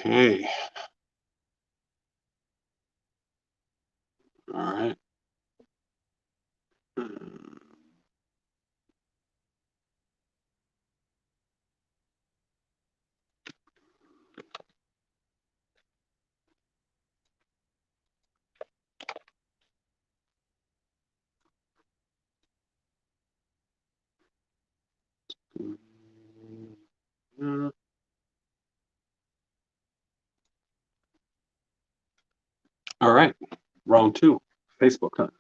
Okay. All right. All right. Round two. Facebook time.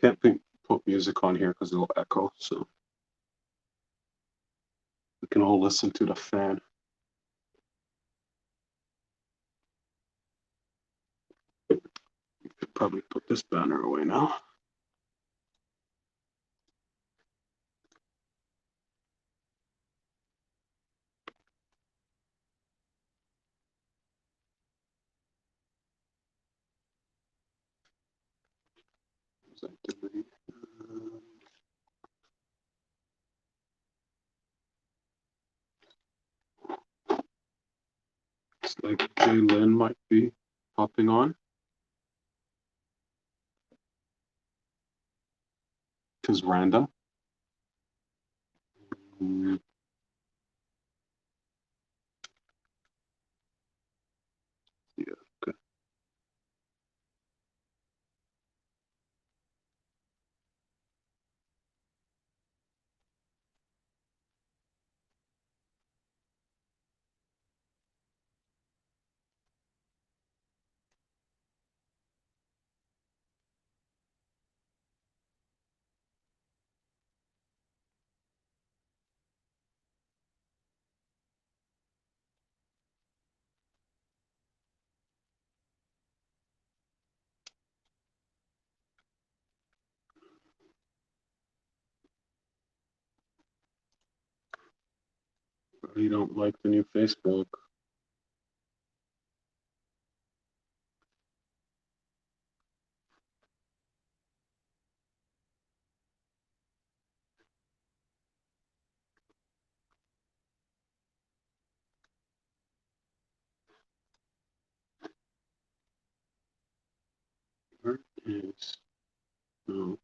Can't put music on here because it'll echo. So we can all listen to the fan. Could probably put this banner away now. It's like Jay might be popping on because random. Yeah. Okay. You don't like the new Facebook. Where is no?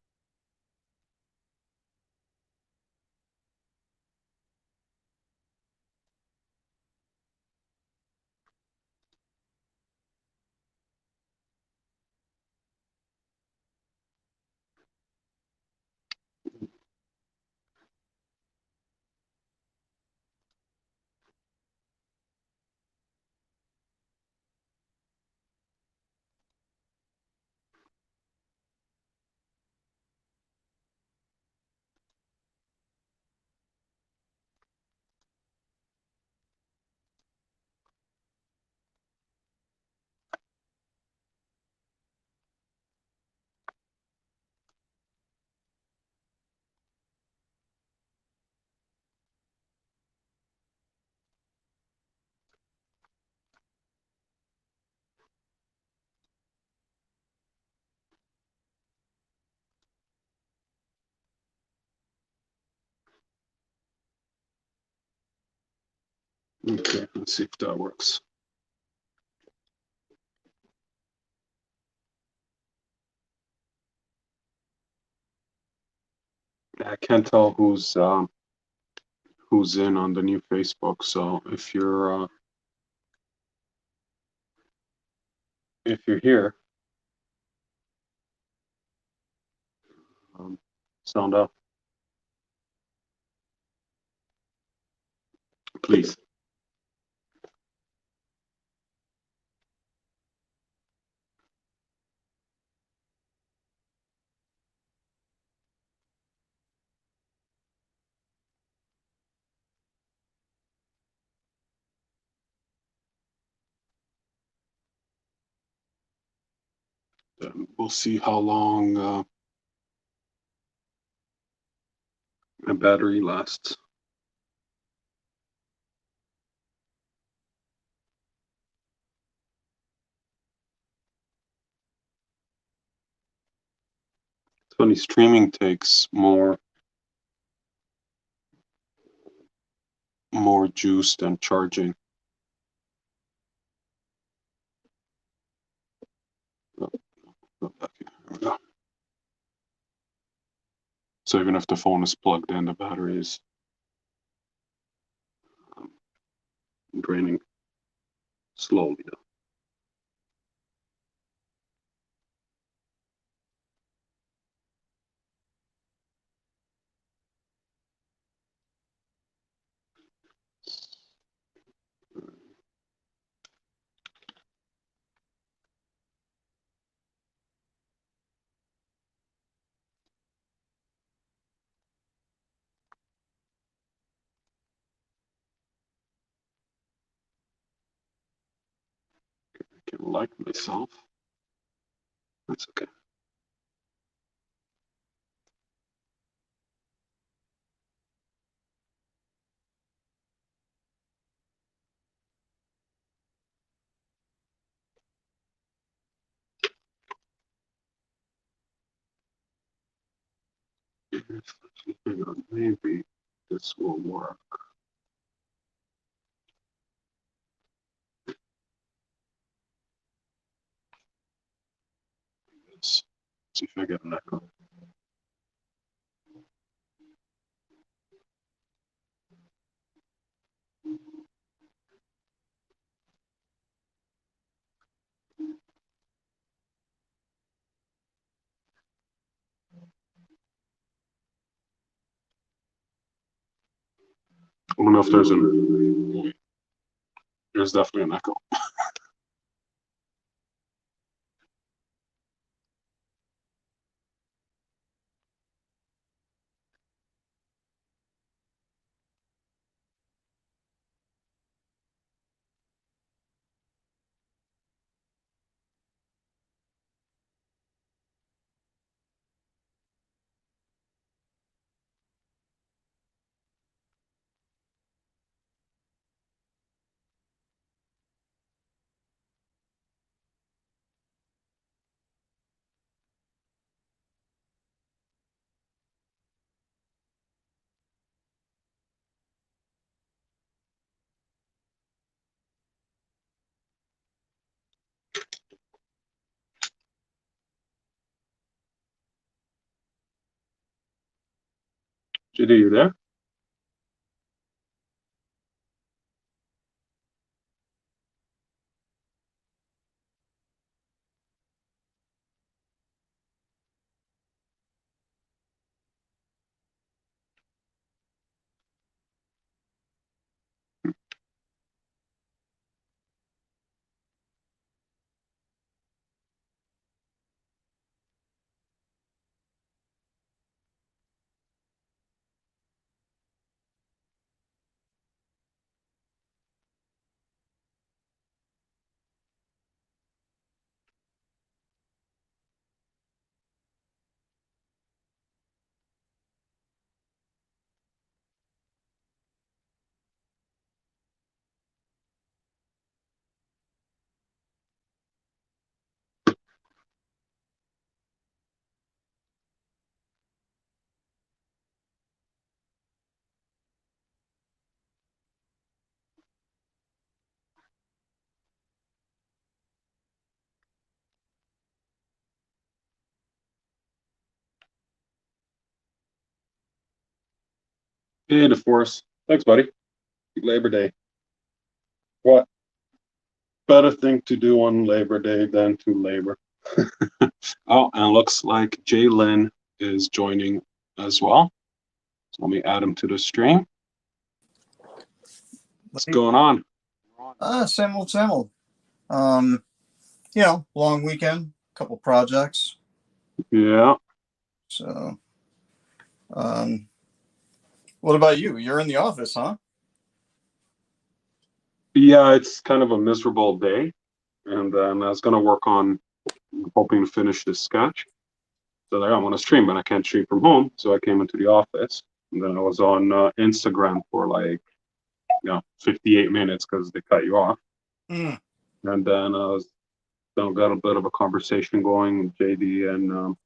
Okay, let's see if that works. I can't tell who's in on the new Facebook. So if you're here, sound up, please. We'll see how long the battery lasts. funny, streaming takes more juice than charging. Back here. There we go. So even if the phone is plugged in, the battery is draining slowly. I can like myself. That's okay. Hang on, maybe this will work. Let's see if I get an echo. I don't know if there's definitely an echo. JD, you there? Hey, DeForest. Thanks, buddy. Labor Day. What better thing to do on Labor Day than to labor? Oh, and it looks like Jalen is joining as well. So let me add him to the stream. What's going on? Same old, same old. Long weekend, couple projects. Yeah. So, what about you? You're in the office, huh? Yeah, it's kind of a miserable day. And then I was going to work on hoping to finish this sketch. So like, I want to stream, but I can't stream from home. So I came into the office. And then I was on Instagram for 58 minutes because they cut you off. Mm. And then I was got a bit of a conversation going with JD and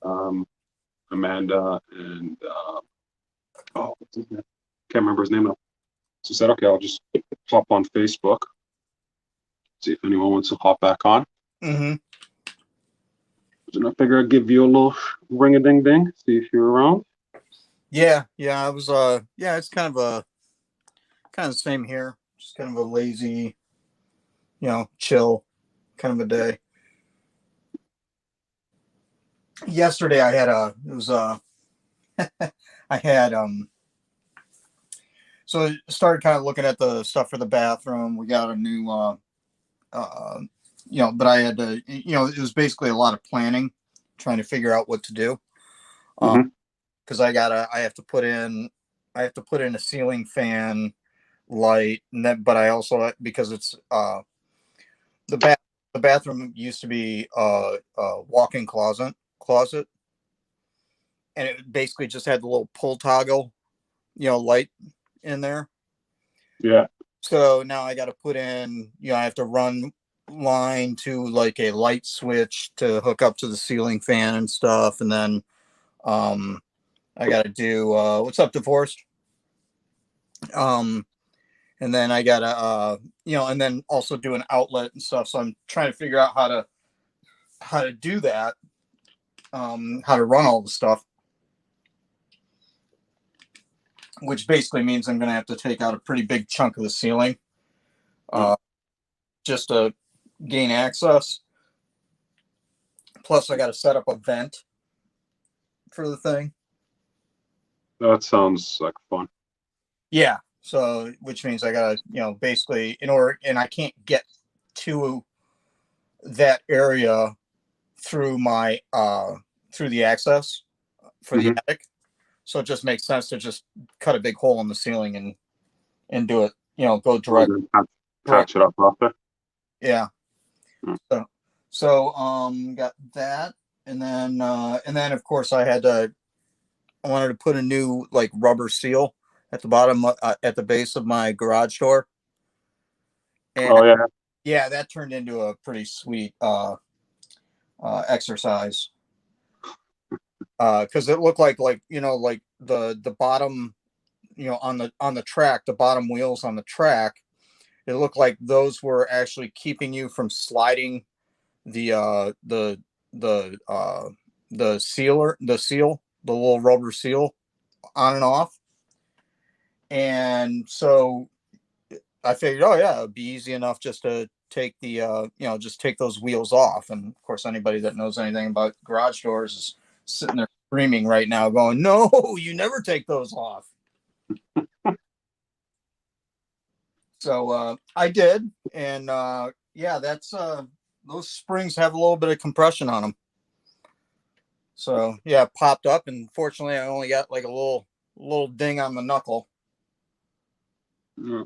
Amanda and what's his name? Can't remember his name now. So I said, okay, I'll just hop on Facebook, see if anyone wants to hop back on. Mm-hmm. And I figure I'd give you a little ring a ding ding, see if you're around. Yeah, yeah. I was yeah, it's kind of the same here. Just kind of a lazy, chill kind of a day. Yesterday I had a it was I had so I started kind of looking at the stuff for the bathroom. We got a new uh but I had to, it was basically a lot of planning, trying to figure out what to do. Hmm. Because I have to put in a ceiling fan light, and then but I also, because it's the bath the bathroom used to be a walk-in closet, and it basically just had the little pull toggle, light in there. Yeah, So now I got to put in, I have to run line to like a light switch to hook up to the ceiling fan and stuff, and then um I got to do what's up, divorced. Um, and then I gotta and then also do an outlet and stuff. So I'm trying to figure out how to do that, how to run all the stuff, which basically means I'm gonna have to take out a pretty big chunk of the ceiling, mm, uh, just to gain access. Plus, I got to set up a vent for the thing. that sounds like fun. Yeah. So, which means I gotta, basically, in order, and I can't get to that area through my through the access for the Hmm. attic. So it just makes sense to just cut a big hole in the ceiling and do it. Go Well, direct. then Direct. patch it up after. Yeah. Mm. So got that, and then of course I wanted to put a new like rubber seal at the bottom, at the base of my garage door, and Oh yeah, yeah, that turned into a pretty sweet exercise, because it looked like the bottom, on the track, the bottom wheels on the track, it looked like those were actually keeping you from sliding the seal, the little rubber seal, on and off. And so I figured, oh yeah, it'd be easy enough just to take the just take those wheels off. And of course, anybody that knows anything about garage doors is sitting there screaming right now, going, "No, you never take those off." So I did, and yeah, that's those springs have a little bit of compression on them. So yeah, it popped up, and fortunately, I only got like a little ding on the knuckle yeah.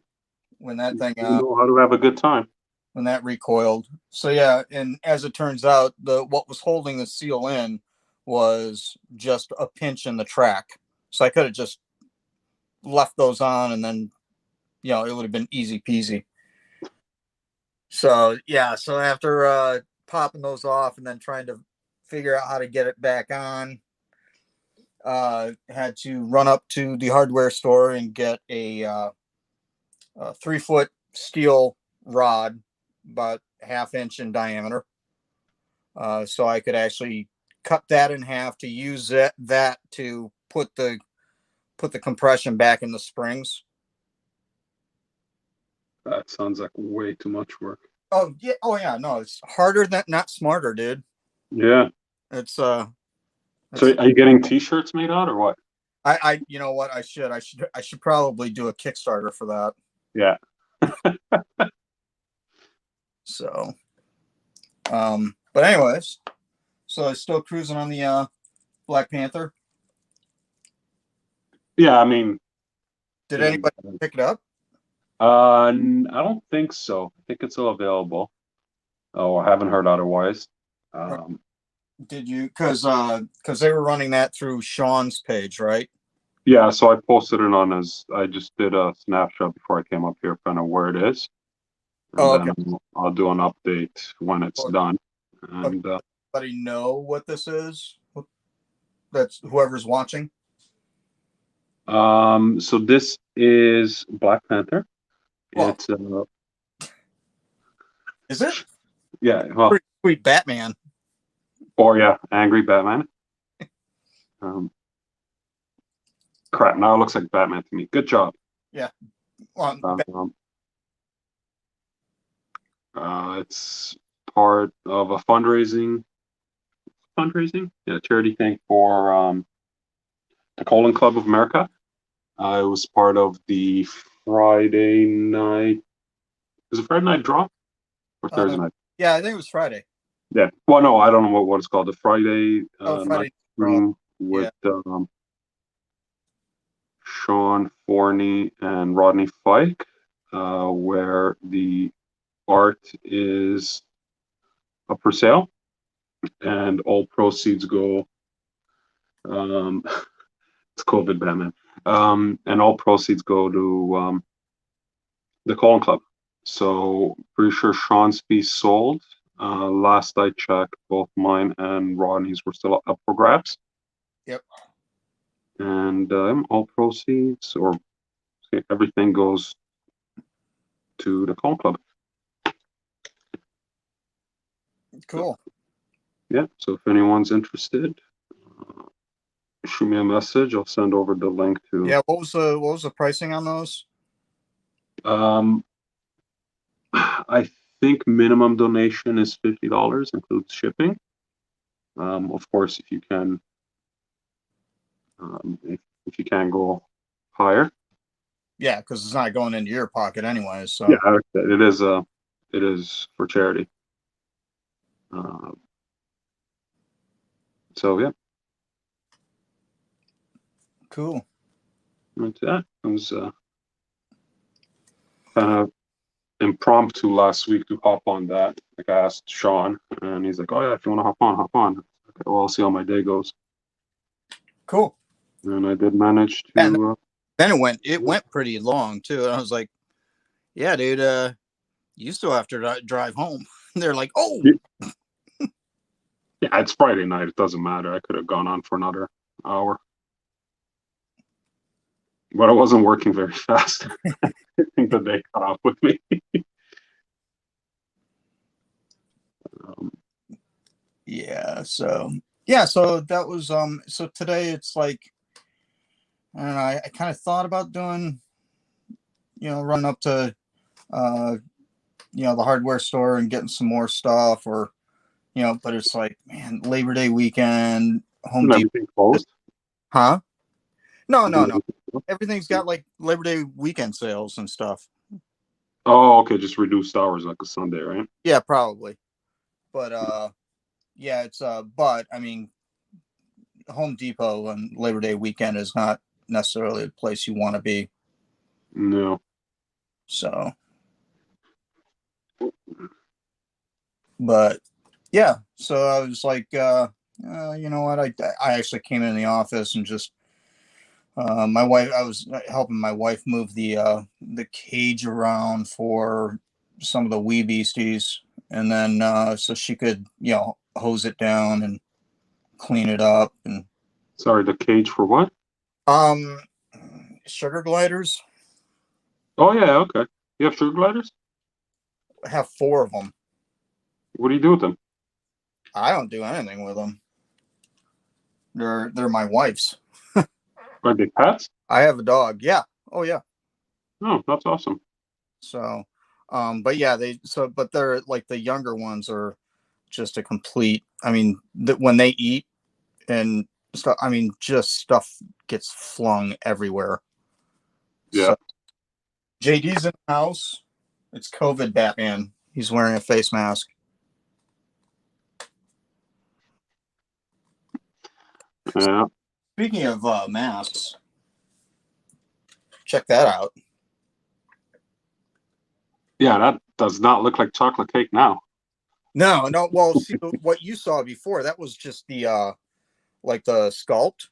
when that thing You know how to have a good time. when that recoiled. So yeah, and as it turns out, the what was holding the seal in was just a pinch in the track. So I could have just left those on, and then it would have been easy peasy. So yeah, so after popping those off and then trying to figure out how to get it back on, had to run up to the hardware store and get a 3 foot steel rod, about half-inch in diameter, so I could actually cut that in half to use that to put the compression back in the springs. That sounds like way too much work. Oh yeah, no, it's harder than, not smarter, dude. Yeah. It's So it's are you getting t-shirts made out or what? you know what, I should probably do a Kickstarter for that. Yeah. So but anyways, so it's still cruising on the Black Panther. Yeah, I mean, Did and anybody pick it up? I don't think so. I think it's still available. Oh, I haven't heard otherwise. Or Um, did you, because they were running that through Sean's page, right? yeah, so I posted it on as I just did a snapshot before I came up here, kind of where it is, and Oh, then okay. I'll do an update when it's Oh, done. okay. And Anybody know what this is? That's whoever's watching. So this is Black Panther. Well, It's is it yeah, well, pretty sweet Batman? or yeah, Angry Batman. Um, Crap, now it looks like Batman to me. Good job. Yeah. Well, Um, it's part of a yeah, charity thing for the Colon Club of America. It was part of the Friday night. Was it Friday night draw or Thursday uh, night? yeah, I think it was Friday. Yeah. Well, no, I don't know what it's called. The Friday Oh, night Friday. stream Yeah. with Sean Forney and Rodney Fike, where the art is up for sale, and all proceeds go. Um, it's COVID Batman, and all proceeds go to the Colin Club. So pretty sure Sean's piece sold. Last I checked, both mine and Rodney's were still up for grabs. Yep. And all proceeds or everything goes to the Colin Club. Cool. Yeah. So if anyone's interested, uh, shoot me a message. I'll send over the link to. Yeah. What was the pricing on those? Um, I think minimum donation is $50, includes shipping. Of course, if you can, if you can go higher. Yeah, because it's not going into your pocket anyway. So Yeah, it is for charity. Uh, so yeah, cool. that's that. It was kind of impromptu last week to hop on that. Like I asked Sean, and he's like, "Oh yeah, if you want to hop on, hop on." Okay, well, I'll see how my day goes. Cool. And I did manage And to. then it went pretty long too. And I was like, yeah, dude, you still have to drive home. They're like, oh, Yeah, it's Friday night. It doesn't matter. I could have gone on for another hour, but I wasn't working very fast. I think the day caught up with me. um, yeah. So that was so today it's like, I don't know, I kind of thought about doing, run up to uh the hardware store and getting some more stuff, or but it's like, man, Labor Day weekend, Home and Depot. everything closed. Huh? No, no, Isn't no. everything closed? Everything's got like Labor Day weekend sales and stuff. Oh, okay, just reduced hours like a Sunday, right? Yeah, probably. But yeah, it's but I mean, Home Depot on Labor Day weekend is not necessarily the place you want to be. No. So, but yeah, so I was like, you know what? I actually came in the office and just my wife. I was helping my wife move the cage around for some of the wee beasties, and then so she could hose it down and clean it up and Sorry, the cage for what? um sugar gliders. Oh yeah, okay. You have sugar gliders? I have four of them. What do you do with them? I don't do anything with them. They're my wife's. Are they pets? I have a dog. Yeah. Oh yeah. Oh, that's awesome. So, but yeah, but they're like the younger ones are just a complete. I mean, when they eat and stuff, I mean, just stuff gets flung everywhere. Yeah. So JD's in the house. It's COVID Batman. He's wearing a face mask. Yeah. Speaking of masks, check that out. Yeah, that does not look like chocolate cake now. No, no. Well, see what you saw before. That was just the like the sculpt.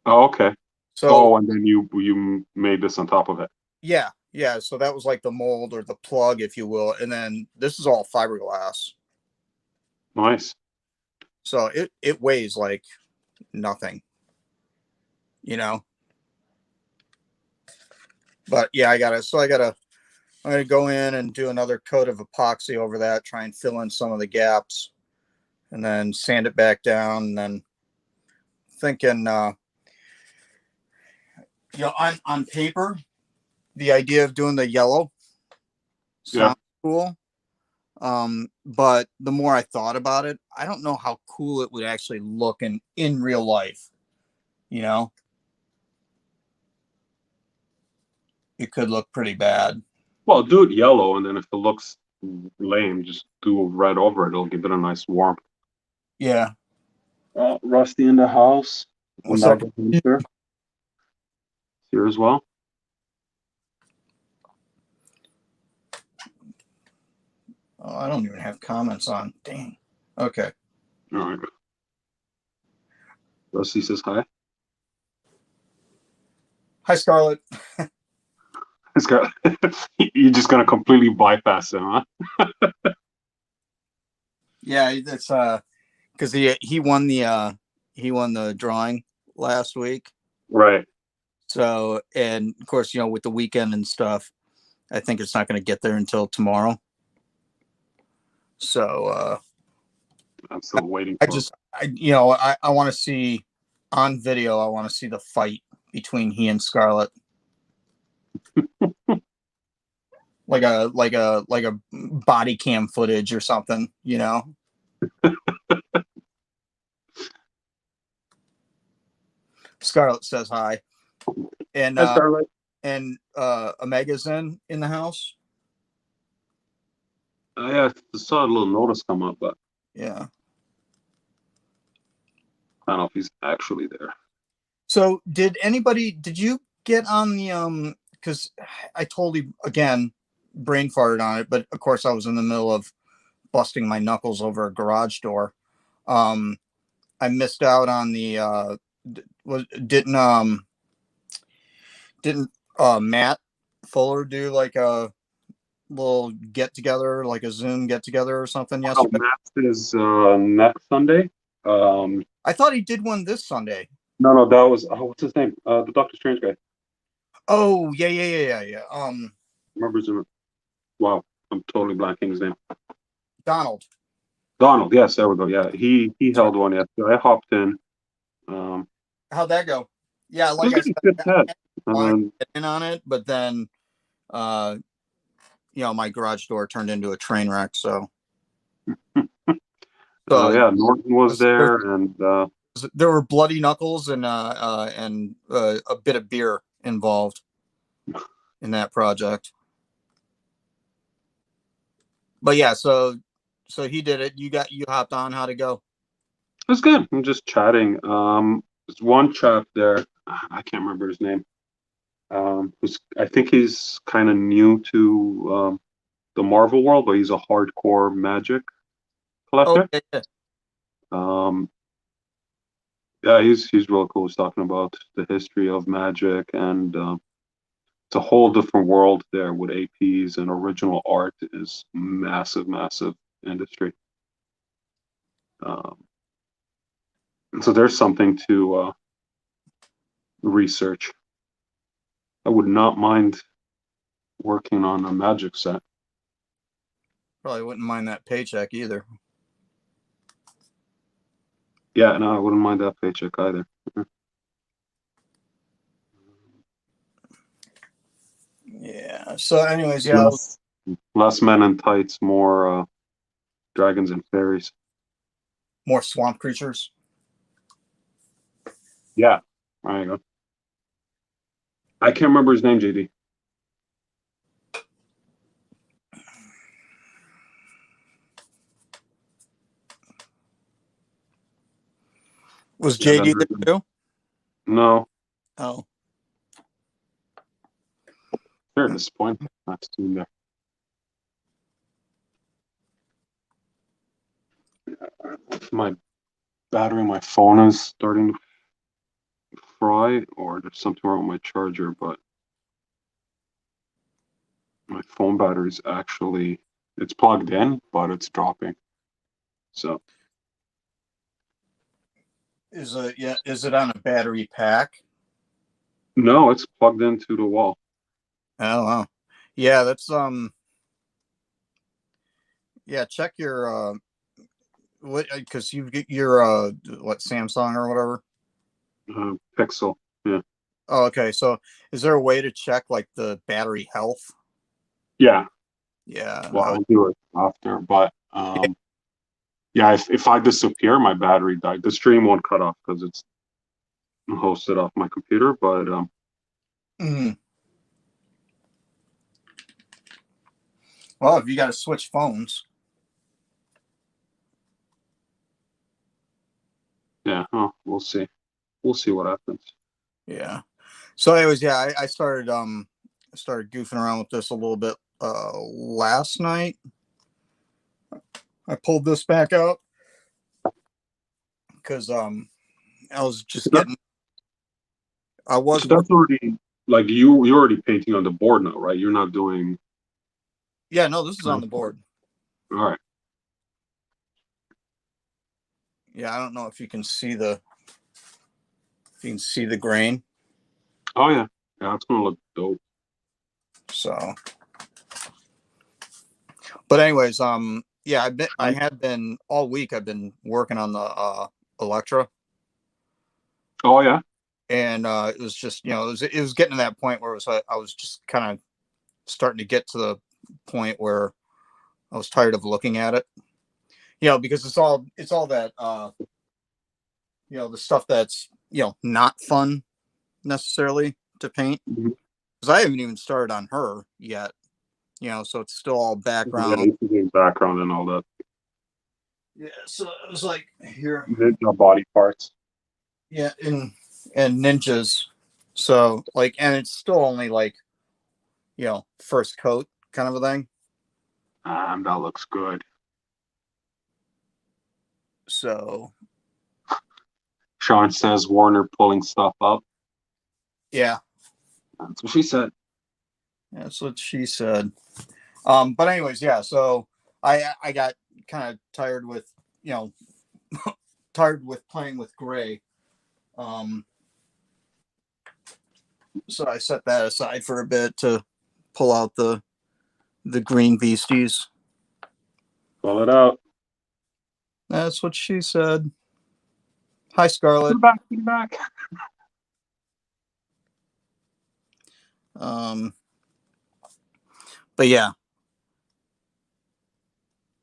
Oh, okay. So Oh, and then you made this on top of it. yeah, yeah. So that was like the mold or the plug, if you will, and then this is all fiberglass. Nice. So it weighs like nothing, you know. But yeah, I'm gonna go in and do another coat of epoxy over that, try and fill in some of the gaps, and then sand it back down. And then thinking, on paper, the idea of doing the yellow Yeah. sounds cool. But the more I thought about it, I don't know how cool it would actually look in real life. You know, it could look pretty bad. Well, do it yellow, and then if it looks lame, just do red over it. It'll give it a nice warmth. Yeah. Rusty in the house. What's up? Here as well. Oh, I don't even have comments on. Dang. Okay. All right. Rusty says hi. Hi, Scarlett. It's got, you're just gonna completely bypass him, huh? Yeah, it's because he won the drawing last week. Right. So, and of course, with the weekend and stuff, I think it's not going to get there until tomorrow. So, I'm still waiting I for him. just, I want to see on video. I want to see the fight between he and Scarlett, like a body cam footage or something. Scarlett says hi, and Hi, Scarlett. Omega's in the house. Yeah, I saw a little notice come up, but Yeah. I don't know if he's actually there. So did you get on the because I totally again brain farted on it, but of course I was in the middle of busting my knuckles over a garage door. I missed out on the was didn't Matt Fuller do like a little get together, like a Zoom get together or something Oh, yesterday? Matt's is next Sunday. I thought he did one this Sunday. No, that was what's his name? The Doctor Strange guy. Oh, yeah. Remember his name? Wow, I'm totally blanking his name. Donald. Donald. Yes, there we go. Yeah, he That's right. held one yesterday. I hopped in. Um, How'd that go? Yeah, it like was I good. said, Good I chat. wanted to get in on it, but then uh my garage door turned into a train wreck. So Yeah, Norton was there, there, and there were bloody knuckles and a bit of beer involved in that project. But yeah, so he did it. You hopped on. How'd it go? it was good. I'm just chatting. There's one chap there. I can't remember his name. Who's I think he's kind of new to the Marvel world, but he's a hardcore Magic Oh, collector. yeah. Um, yeah, he's real cool. He's talking about the history of Magic, and it's a whole different world there with APs, and original art is massive, massive industry. Um, so there's something to research. I would not mind working on a Magic set. Probably wouldn't mind that paycheck either. Yeah, no, I wouldn't mind that paycheck either. Yeah. So, anyways, yeah, Less men in tights, more dragons and fairies. more swamp creatures. Yeah, there you go. I can't remember his name, JD. Was Yeah, JD there too? no, Oh, very disappointing. That's too there. My battery, my phone is starting to fry, or there's something wrong with my charger, but my phone battery is actually it's plugged in, but it's dropping. So Is it on a battery pack? No, it's plugged into the wall. Oh wow. Yeah, that's yeah, check your what because you get your what Samsung or whatever. Pixel. Yeah. Oh, okay. So is there a way to check like the battery health? Yeah. Yeah. Well, I'll do it after, but yeah, if I disappear, my battery died. The stream won't cut off because it's hosted off my computer, but Mhm. Well, if you got to switch phones. yeah, we'll see. We'll see what happens. Yeah. So, anyways, yeah, I started goofing around with this a little bit last night. I pulled this back out because I was just That, getting. I was so working. that's already like you're already painting on the board now, right? You're not doing. Yeah, no, this is on the board. All right. Yeah, I don't know if you can see the grain. Oh yeah, yeah, it's gonna look dope. So, but anyways, yeah, I had been all week. I've been working on the Electra, Oh yeah, and it was just it was getting to that point where it was I was just kind of starting to get to the point where I was tired of looking at it. Because it's all that the stuff that's not fun necessarily to paint mhm. because I haven't even started on her yet. So it's still all Yeah, background. you can do background and all that. Yeah, so it was like here. Ninja body parts. Yeah, and ninjas. So like, and it's still only like first coat kind of a thing. That looks good. So Sean says Warner pulling stuff up. yeah, That's what she said. that's what she said. But anyways, yeah. So I got kind of tired with you know tired with playing with gray. Um, so I set that aside for a bit to pull out the green beasties. Pull it out. That's what she said. Hi, Put Scarlett. it back. Put it back. Um, but yeah,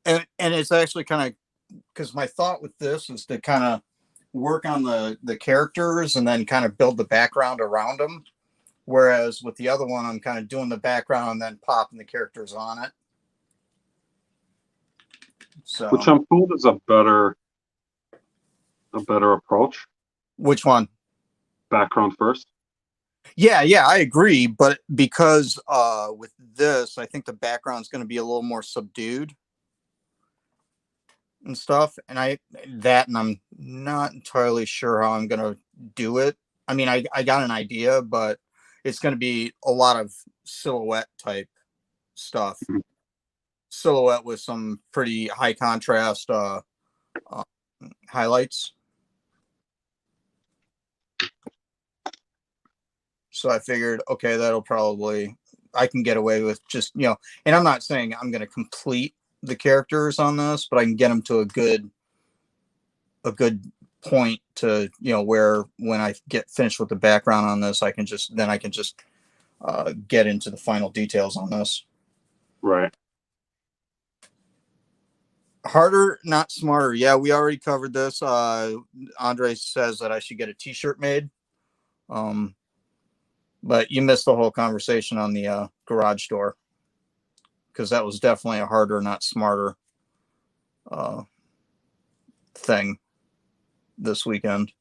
and it's actually kind of because my thought with this is to kind of work on the characters and then kind of build the background around them. Whereas with the other one, I'm kind of doing the background and then popping the characters on it. Which So I'm told is a better approach. which one? Background first. Yeah, I agree. But because with this, I think the background is going to be a little more subdued and stuff. And I'm not entirely sure how I'm going to do it. I mean, I got an idea, but it's going to be a lot of silhouette type stuff. Mhm. Silhouette with some pretty high contrast uh, highlights. So I figured, okay, I can get away with just, and I'm not saying I'm going to complete the characters on this, but I can get them to a good point to, where when I get finished with the background on this, I can just get into the final details on this. Right. Harder, not smarter. Yeah, we already covered this. Andre says that I should get a t-shirt made. Um, but you missed the whole conversation on the garage door because that was definitely a harder, not smarter uh, thing this weekend.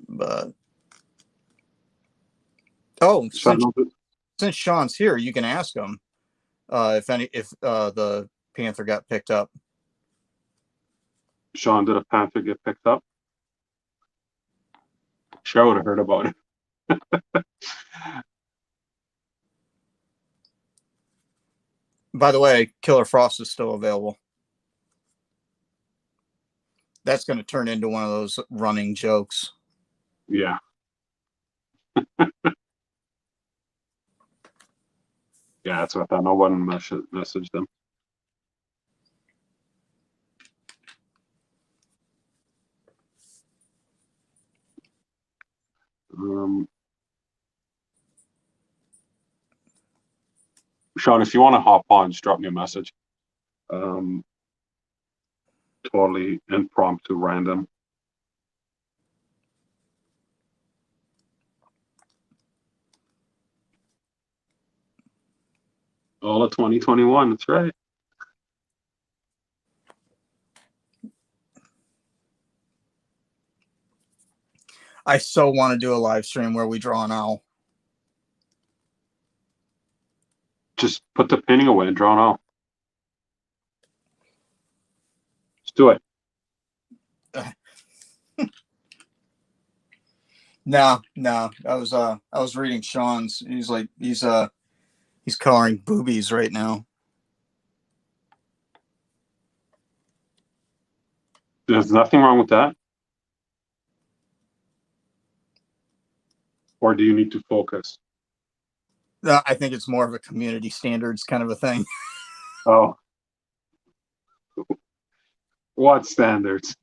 But oh, So since Sean's here, you can ask him if the Panther got picked up. Sean, did a Panther get picked up? Sure, I would have heard about it. By the way, Killer Frost is still available. That's going to turn into one of those running jokes. Yeah. Yeah, that's what I thought. No one messaged them. Sean, if you want to hop on, just drop me a message. Um, totally impromptu, random. All of 2021. That's right. I so want to do a live stream where we draw an owl. Just put the painting away and draw it out. Let's do it. No. I was reading Sean's. He's coloring boobies right now. There's nothing wrong with that. Or do you need to focus? I think it's more of a community standards kind of a thing. Oh. What standards?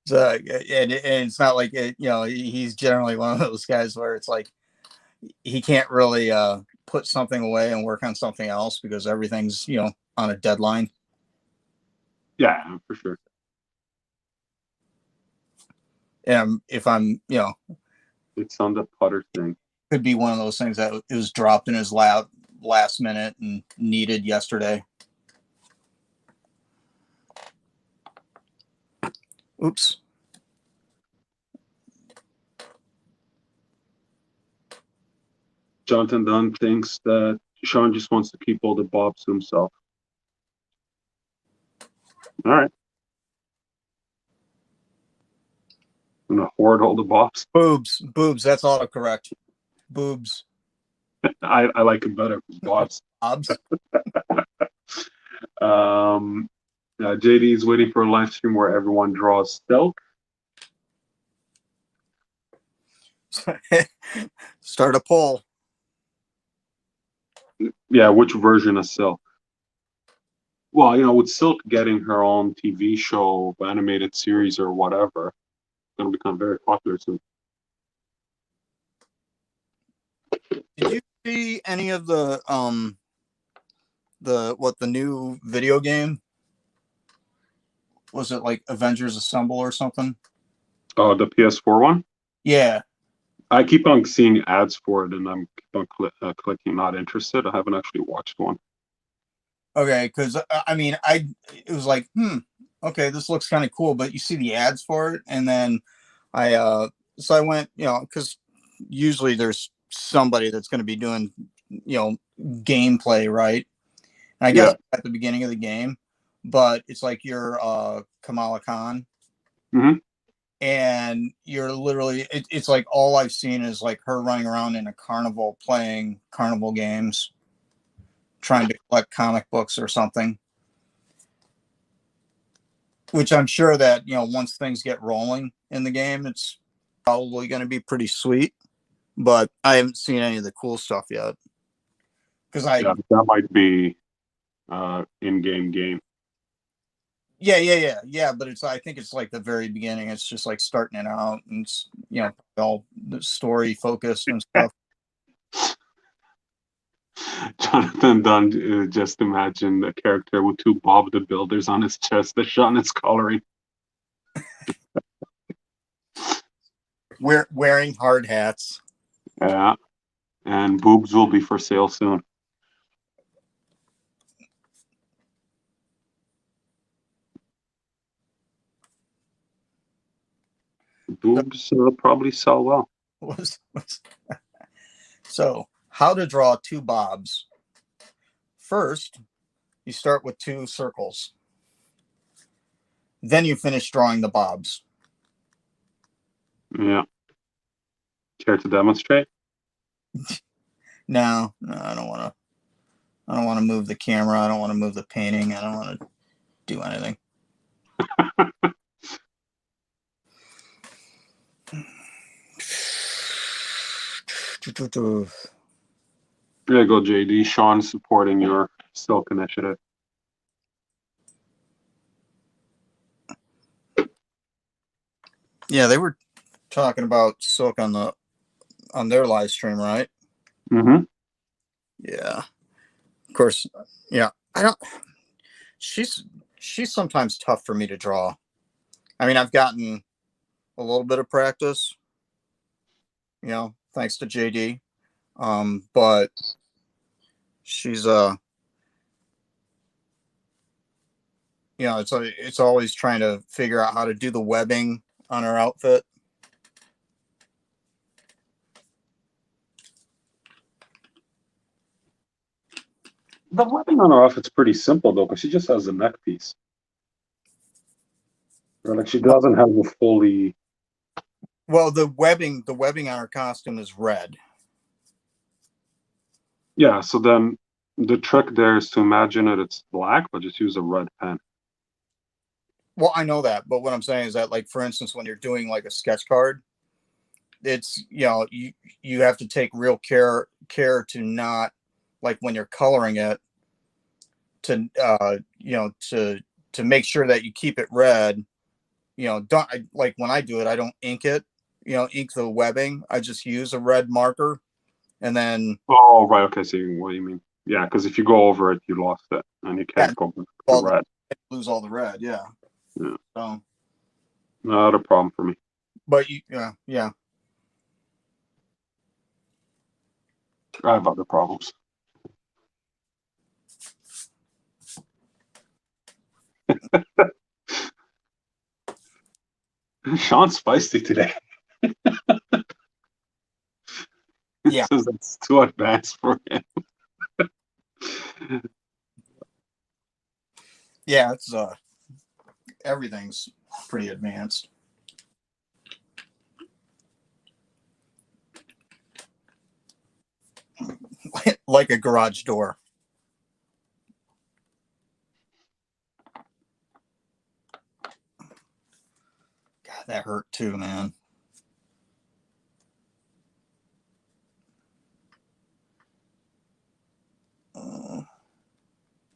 So, and it's not like he's generally one of those guys where it's like he can't really put something away and work on something else because everything's on a deadline. Yeah, for sure. And if I'm It's on the putter thing. could be one of those things that it was dropped in his lap last minute and needed yesterday. Oops. Jonathan Dunn thinks that Sean just wants to keep all the bobs to himself. All right. I'm gonna hoard all the bobs. Boobs. That's autocorrect. Boobs. I like it better. Bobs. Bobs. JD is waiting for a live stream where everyone draws silk. Start a poll. Yeah, which version of silk? Well, with Silk getting her own TV show, animated series, or whatever, it's going to become very popular soon. Did you see any of the new video game? Was it like Avengers Assemble or something? Oh, the PS4 one? Yeah. I keep on seeing ads for it, and I'm keep on clicking not interested. I haven't actually watched one. Okay, because it was like, okay, this looks kind of cool, but you see the ads for it, and then so I went, because usually there's somebody that's going to be doing, gameplay, right? And I guess at the beginning of the game, but it's like you're Kamala Khan. Mm-hmm. And you're literally it's like all I've seen is like her running around in a carnival playing carnival games, trying to collect comic books or something, which I'm sure that once things get rolling in the game, it's probably going to be pretty sweet, but I haven't seen any of the cool stuff yet because that might be in-game game. Yeah, but I think it's like the very beginning. It's just like starting it out, and it's all the story focused and stuff. Jonathan Dunn, just imagine a character with two Bob the Builders on his chest that Sean is coloring. Wearing hard hats. Yeah, and boobs will be for sale soon. Boobs probably sell well. So, how to draw two bobs. First, you start with two circles. Then you finish drawing the bobs. Yeah. Care to demonstrate? No, I don't want to. I don't want to move the camera. I don't want to move the painting. I don't want to do anything. There you go, JD. Sean supporting your Silk initiative. Yeah, they were talking about Silk on their live stream, right? Mm-hmm. Yeah. Of course. Yeah. I don't. She's she's sometimes tough for me to draw. I mean, I've gotten a little bit of practice, thanks to JD. But she's it's always trying to figure out how to do the webbing on her outfit. The webbing on her outfit's pretty simple though, because she just has a neck piece. Or, like she doesn't have a fully. Well, the webbing on her costume is red. Yeah, so then the trick there is to imagine that it's black, but just use a red pen. Well, I know that, but what I'm saying is that, like, for instance, when you're doing like a sketch card, it's you have to take real care to not, like, when you're coloring it, to to make sure that you keep it red. Don't like when I do it, I don't ink it, ink the webbing. I just use a red marker, and then Oh, right. Okay, see what you mean. Yeah, because if you go over it, you lost it, and you yeah, can't go back to all the red. lose all the red. Yeah. Yeah, So, not a problem for me. but yeah. I have other problems. Sean's feisty today. He Yeah. says it's too advanced for him. Yeah, it's everything's pretty advanced. Like a garage door. God, that hurt too, man.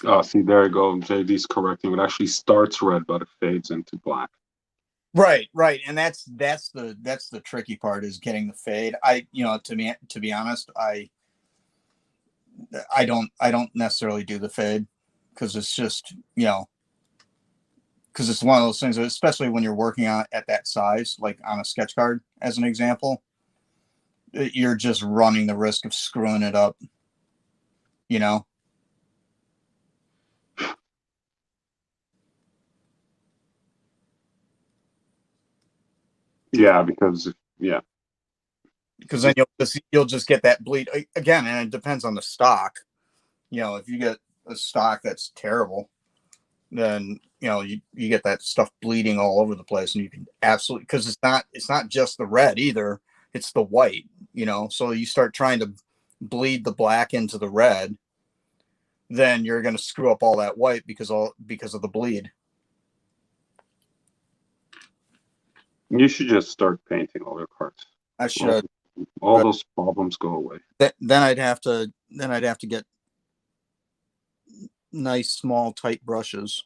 Oh, see, there you go. JD's correcting. It actually starts red, but it fades into black. Right, and that's the tricky part, is getting the fade. To be honest, I don't necessarily do the fade, because it's just because it's one of those things, especially when you're working on at that size, like on a sketch card, as an example, you're just running the risk of screwing it up. You know. Yeah, because yeah, Because then you'll just get that bleed again, and it depends on the stock. If you get a stock that's terrible, then you get that stuff bleeding all over the place, and you can absolutely, because it's not just the red either, it's the white. So you start trying to bleed the black into the red, then you're going to screw up all that white because of the bleed. you should just start painting all your cards. I should. All those problems go away. Then I'd have to get nice small tight brushes.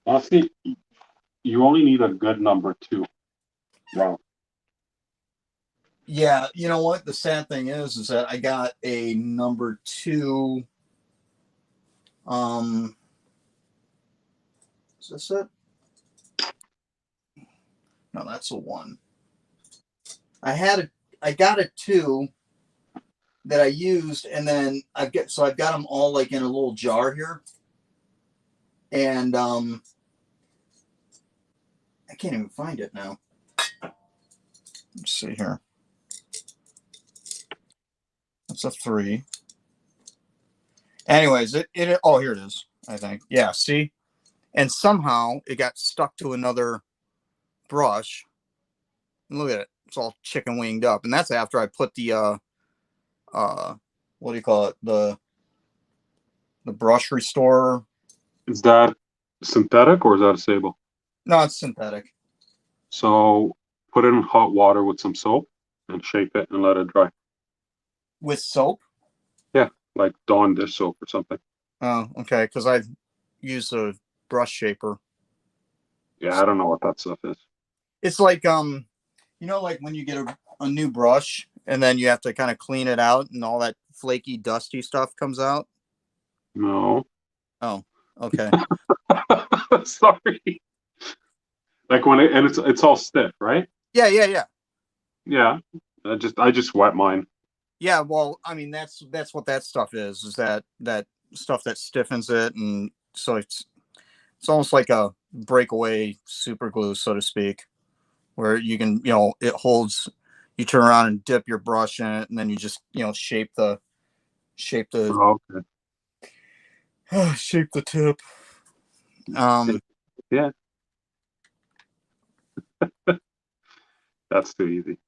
Honestly, you only need a good number two. Wow. Yeah, you know what? The sad thing is that I got a number two. Is this it? No, that's a one. I got a two that I used, and then I've got them all like in a little jar here, and I can't even find it now. Let's see here. That's a three. Anyways, oh, here it is. I think. Yeah. See, and somehow it got stuck to another brush. And look at it; it's all chicken winged up, and that's after I put the what do you call it, the brush restorer. Is that synthetic or is that a sable? No, it's synthetic. So put it in hot water with some soap and shake it and let it dry. With soap. Yeah, like Dawn dish soap or something. Oh, okay, because I've used a brush shaper. Yeah, I don't know what that stuff is. It's like like when you get a new brush and then you have to kind of clean it out and all that flaky, dusty stuff comes out. No. Oh, okay. Sorry. Like when it and it's all stiff, right? Yeah, yeah, yeah. Yeah. I just wet mine. Yeah, well, I mean that's what that stuff is that stuff that stiffens it, and so it's almost like a breakaway super glue, so to speak, where you can, it holds, you turn around and dip your brush in it, and then you just, shape the Oh, okay. shape the tip. Um, Yeah, that's too easy.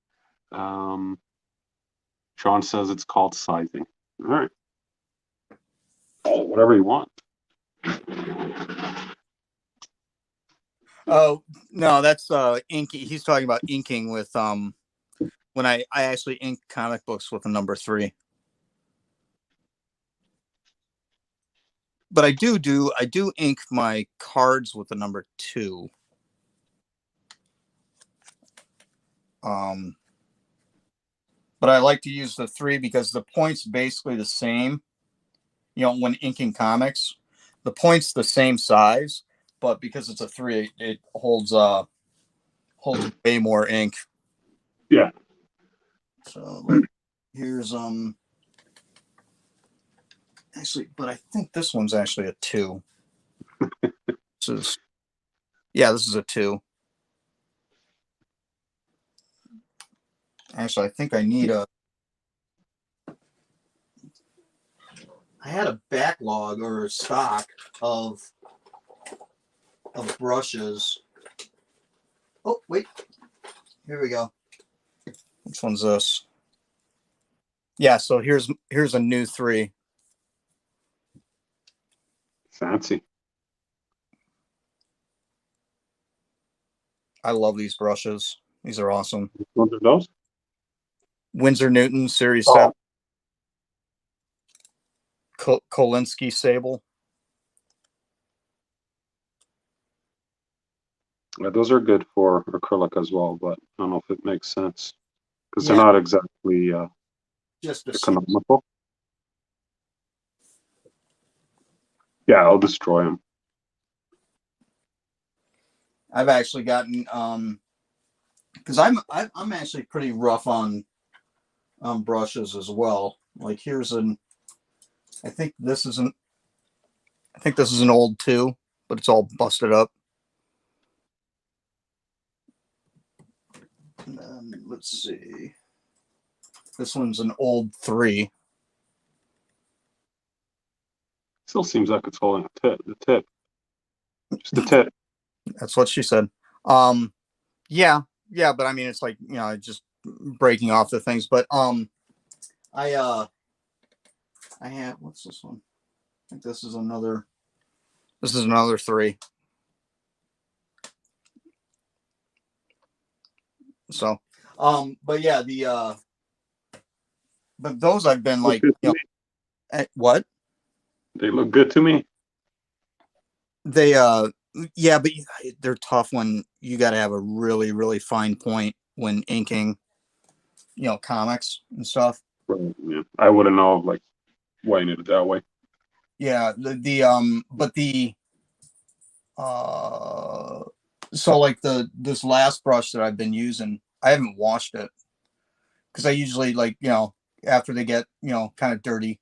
Um, Sean says it's called sizing. All right. Oh, whatever you want. oh no, that's inking. He's talking about inking with when I actually ink comic books with a number 3. But I do ink my cards with the number 2. Um, but I like to use the 3 because the point's basically the same. When inking comics, the point's the same size, but because it's a 3, it holds way more ink. Yeah. So like here's actually, but I think this one's actually a 2. This is this is a 2. Actually, I think I had a backlog or a stock of brushes. Oh, wait. Here we go. Which one's this? Yeah, so here's a new 3. Fancy. I love these brushes. These are awesome. What are those? Winsor Newton Series Oh, 7 Kolinsky Sable. yeah, those are good for acrylic as well, but I don't know if it makes sense because they're Yeah, not exactly just a economical. Yeah, I'll destroy them. I've actually gotten because I'm actually pretty rough on brushes as well. Like here's an I think this is an I think this is an old 2, but it's all busted up. Let's see. This one's an old 3. Still seems like it's holding a tip. The tip, just the tip. That's what she said. Um, yeah, yeah, but I mean, it's like just breaking off the things. But I I have what's this one? I think this is another. This is another 3. So, but yeah, but those I've been Look like, good to me. what They look good to me. they yeah, but they're tough when you got to have a really really fine point when inking, comics and stuff. Right, yeah. I wouldn't know of like weighing it that way. Yeah, but the uh, so like this last brush that I've been using, I haven't washed it because I usually like after they get kind of dirty,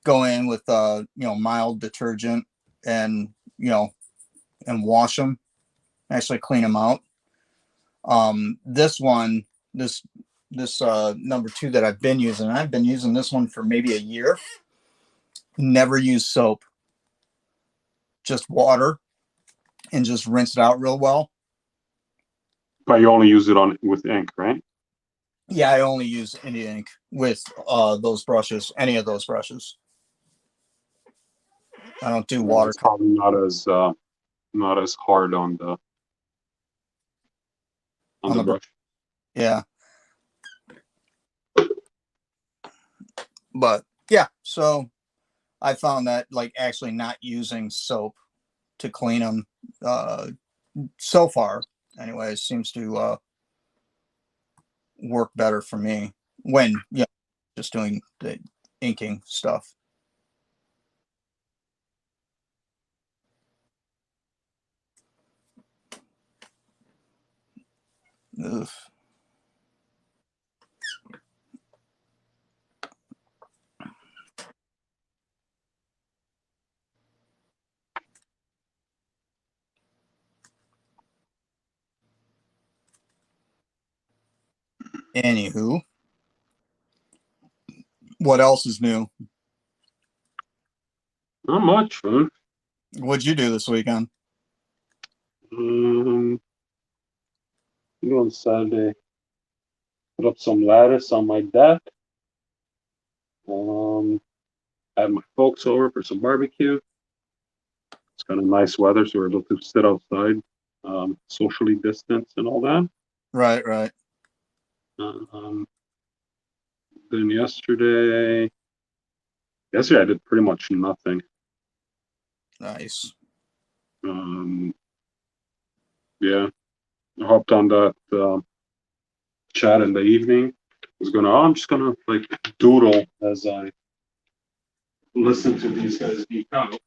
go in with mild detergent and and wash them, actually clean them out. This one, this number 2 that I've been using this one for maybe a year. Never use soap, just water, and just rinse it out real well. But you only use it on with ink, right? Yeah, I only use Indian ink with those brushes, any of those brushes. I don't do Yeah, it's watercolor probably not as hard on on the the brush. brush. Yeah, but yeah, so I found that like actually not using soap to clean them uh, so far, anyways, seems to work better for me when just doing the inking stuff. Ugh. Anywho, what else is new? Not much, man. What'd you do this weekend? Um, on Saturday, put up some lattice on my deck. Um, I had my folks over for some barbecue. It's kind of nice weather, so we're able to sit outside, socially distance and all that. Right, right. Um, then yesterday I did pretty much nothing. Nice. Um, yeah, I hopped on that chat in the evening. I'm just gonna like doodle as I listen to these guys geek out.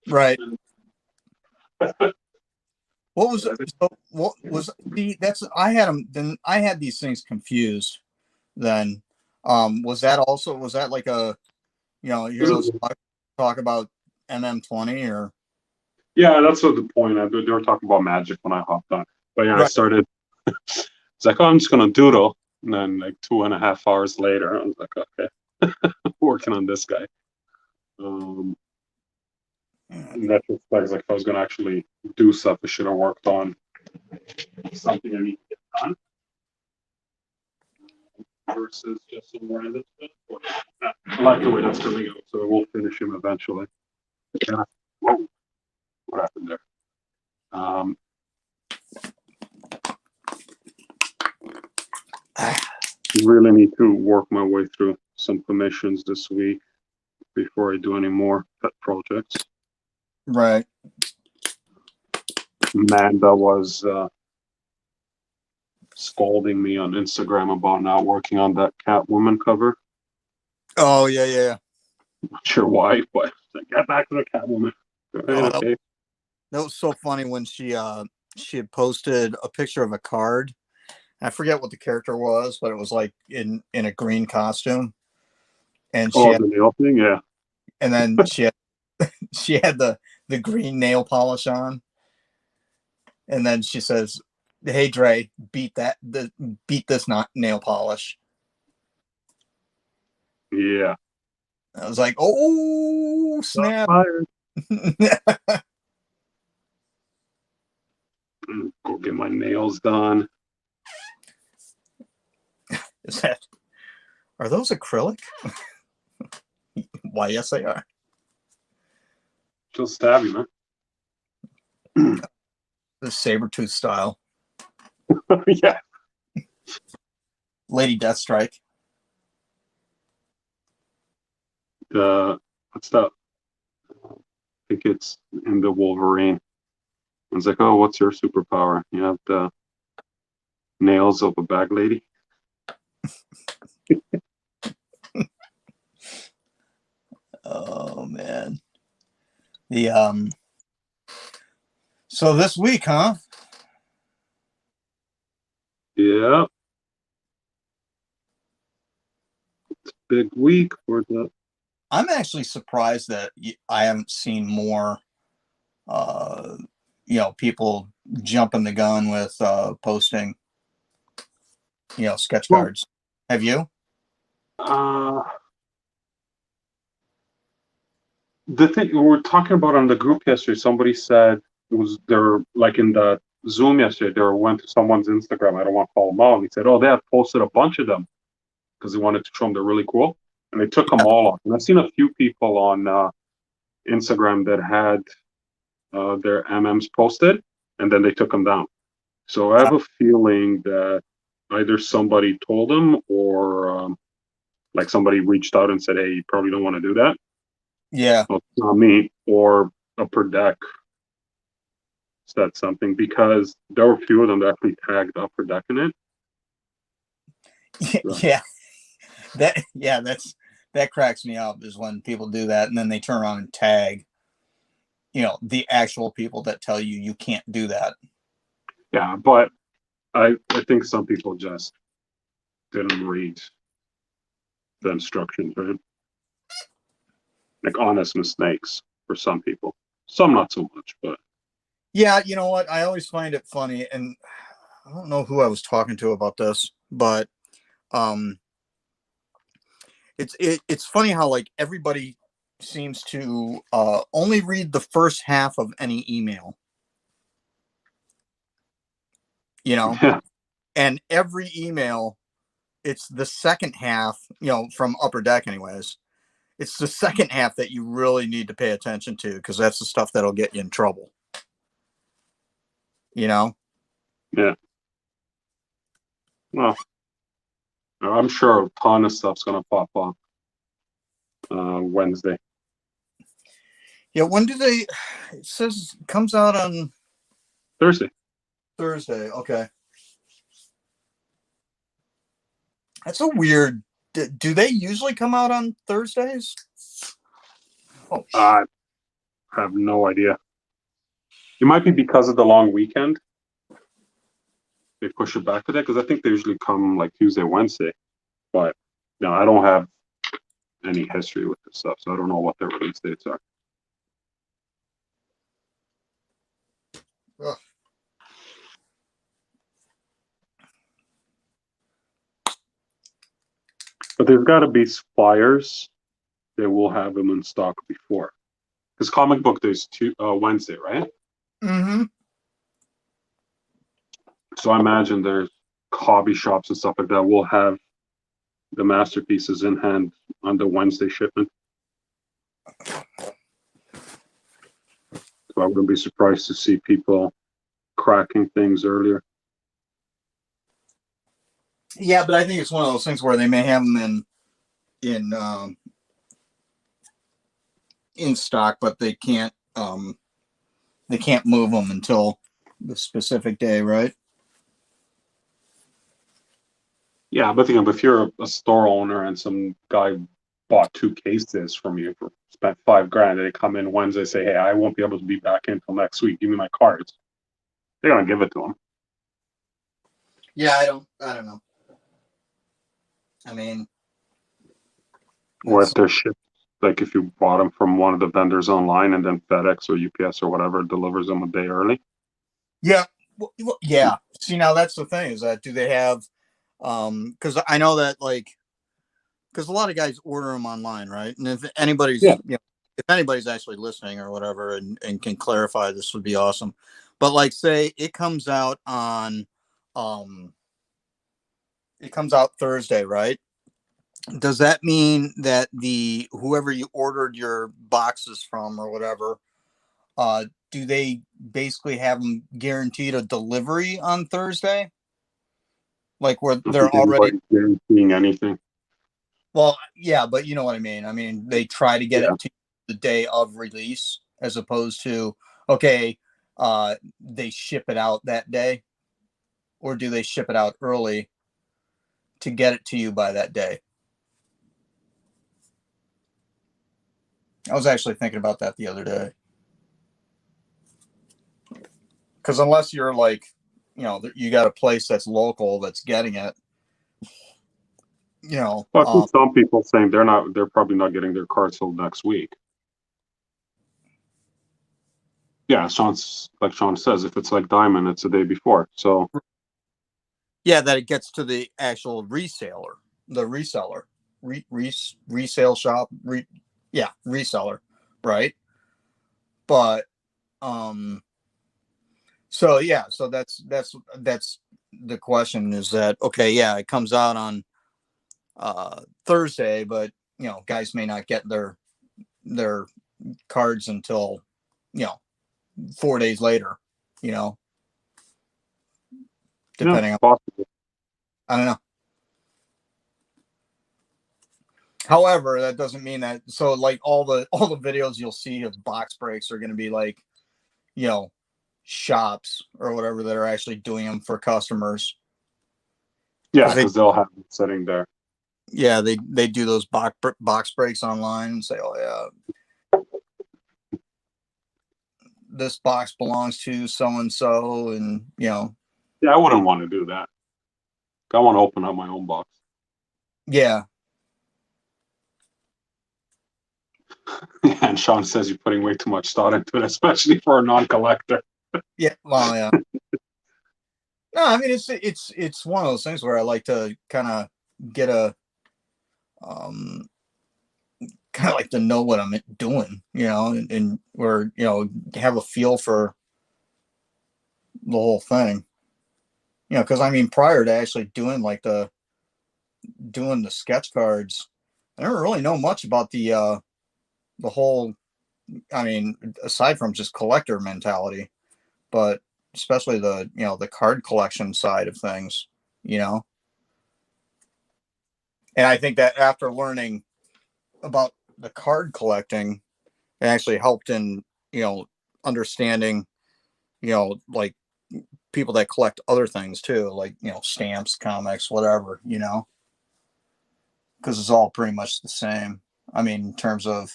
Right. And What was so what was see that's I had them then I had these things confused then. Was that also was that like a here let's talk about MM20 or yeah, that's what the point. They were talking about magic when I hopped on, but yeah, I right, started. It's like, oh, I'm just gonna doodle, and then like 2.5 hours later, I was like, okay, working on this guy. Um, in retrospect, like if I was gonna actually do stuff, I should have worked on something I need to get done versus just some random stuff. But I like the way that's coming out, so we'll finish him eventually. Yeah. Whoa, what happened there? Um, really need to work my way through some commissions this week before I do any more pet projects. right. Amanda was scolding me on Instagram about not working on that Catwoman cover. Oh yeah, yeah. Not sure why, but like, get back to the Catwoman. Right, Oh, okay. that was so funny when she had posted a picture of a card. I forget what the character was, but it was like in a green costume, and Oh, the nail thing, yeah. then she had the green nail polish on, and then she says, "Hey Dre, beat this not nail polish." Yeah. I was like, "Oh Got snap!" fired. Go get my nails done. Is that are those acrylic? Why, yes, they are. She'll stab you, man. The saber tooth style, Yeah. Lady Deathstrike. What's that? I think it's in the Wolverine. It's like, oh, what's your superpower? You have the nails of a bag lady. Oh man. The So this week, huh? Yeah. Big week for the. I'm actually surprised that I haven't seen more uh people jumping the gun with posting sketch Well, cards. Have you? uh, the thing we were talking about on the group yesterday, somebody said they're like in the Zoom yesterday. They went to someone's Instagram. I don't want to call them out. And he said, "Oh, they have posted a bunch of them because they wanted to show them they're really cool." And they took them all off. And I've seen a few people on Instagram that had their MMs posted, and then they took them down. So I have a feeling that either somebody told them or like somebody reached out and said, "Hey, you probably don't want to do that." Yeah. Well, it's not me, or Upper Deck said something because there were a few of them that actually tagged Upper Deck in it. So, Yeah. That cracks me up is when people do that and then they turn around and tag, the actual people that tell you you can't do that. yeah, but I think some people just didn't read the instructions, right? Like honest mistakes for some people. Some not so much, but Yeah, you know what? I always find it funny, and I don't know who I was talking to about this, but um it's funny how like everybody seems to only read the first half of any email, you know, yeah, and every email, it's the second half, from Upper Deck anyways. It's the second half that you really need to pay attention to because that's the stuff that'll get you in trouble, you know? yeah. Well, I'm sure a ton of stuff's gonna pop up Wednesday. Yeah, when do they, it says it comes out on Thursday. Thursday. Okay. That's a weird, do they usually come out on Thursdays? Oh, I have no idea. It might be because of the long weekend. They push it back to that because I think they usually come like Tuesday, Wednesday. But no, I don't have any history with this stuff, so I don't know what their release dates are. ugh. But there's got to be suppliers that will have them in stock before. Because comic book days Wednesday, right? Mm-hmm. So I imagine there's hobby shops and stuff like that will have the masterpieces in hand on the Wednesday shipment. So I wouldn't be surprised to see people cracking things earlier. Yeah, but I think it's one of those things where they may have them in in stock, but they can't move them until the specific day, right? Yeah, but if you're a store owner and some guy bought two cases from you for spent $5,000, they come in Wednesday say, "Hey, I won't be able to be back in until next week. Give me my cards." They're gonna give it to them. Yeah, I don't know. I mean, Or if that's they're shipped, like if you bought them from one of the vendors online and then FedEx or UPS or whatever delivers them a day early. yeah, yeah. See, now that's the thing is that do they have because I know that like because a lot of guys order them online, right? And if anybody's Yeah. if anybody's actually listening or whatever and can clarify, this would be awesome. But like, say um it comes out Thursday, right? Does that mean that the whoever you ordered your boxes from or whatever, do they basically have them guaranteed a delivery on Thursday? Like where I don't they're think already anybody's guaranteeing anything. well, yeah, but you know what I mean. I mean, they try to get Yeah. it to the day of release as opposed to okay, they ship it out that day, or do they ship it out early to get it to you by that day? I was actually thinking about that the other day. Because unless you're like, you got a place that's local that's getting it, you know, But I um, think some people saying they're probably not getting their cards till next week. Yeah, like Sean says, if it's like Diamond, it's the day before. So yeah, that it gets to the actual the reseller, resale shop, yeah, reseller, right? But um, So yeah, so that's the question is that okay, yeah, it comes out on Thursday, but guys may not get their cards until you know 4 days later, you know, Yeah, depending on possible. I don't know. However, that doesn't mean that so like all the videos you'll see of box breaks are going to be like, you know, shops or whatever that are actually doing them for customers Yeah, because they because they'll have it sitting there. yeah they do those box breaks online and say, oh yeah, this box belongs to so and so, and Yeah, I wouldn't want to do that. I want to open up my own box. yeah, Yeah, and Sean says you're putting way too much thought into it, especially for a non-collector. yeah, well, yeah. No, I mean it's one of those things where I like to kind of get a um kind of like to know what I'm doing, and or have a feel for the whole thing, because I mean prior to actually doing the sketch cards, I don't really know much about the whole. I mean, aside from just collector mentality, but especially the card collection side of things, you know. And I think that after learning about the card collecting, it actually helped in you know understanding like people that collect other things too, like stamps, comics, whatever, because it's all pretty much the same. I mean, in terms of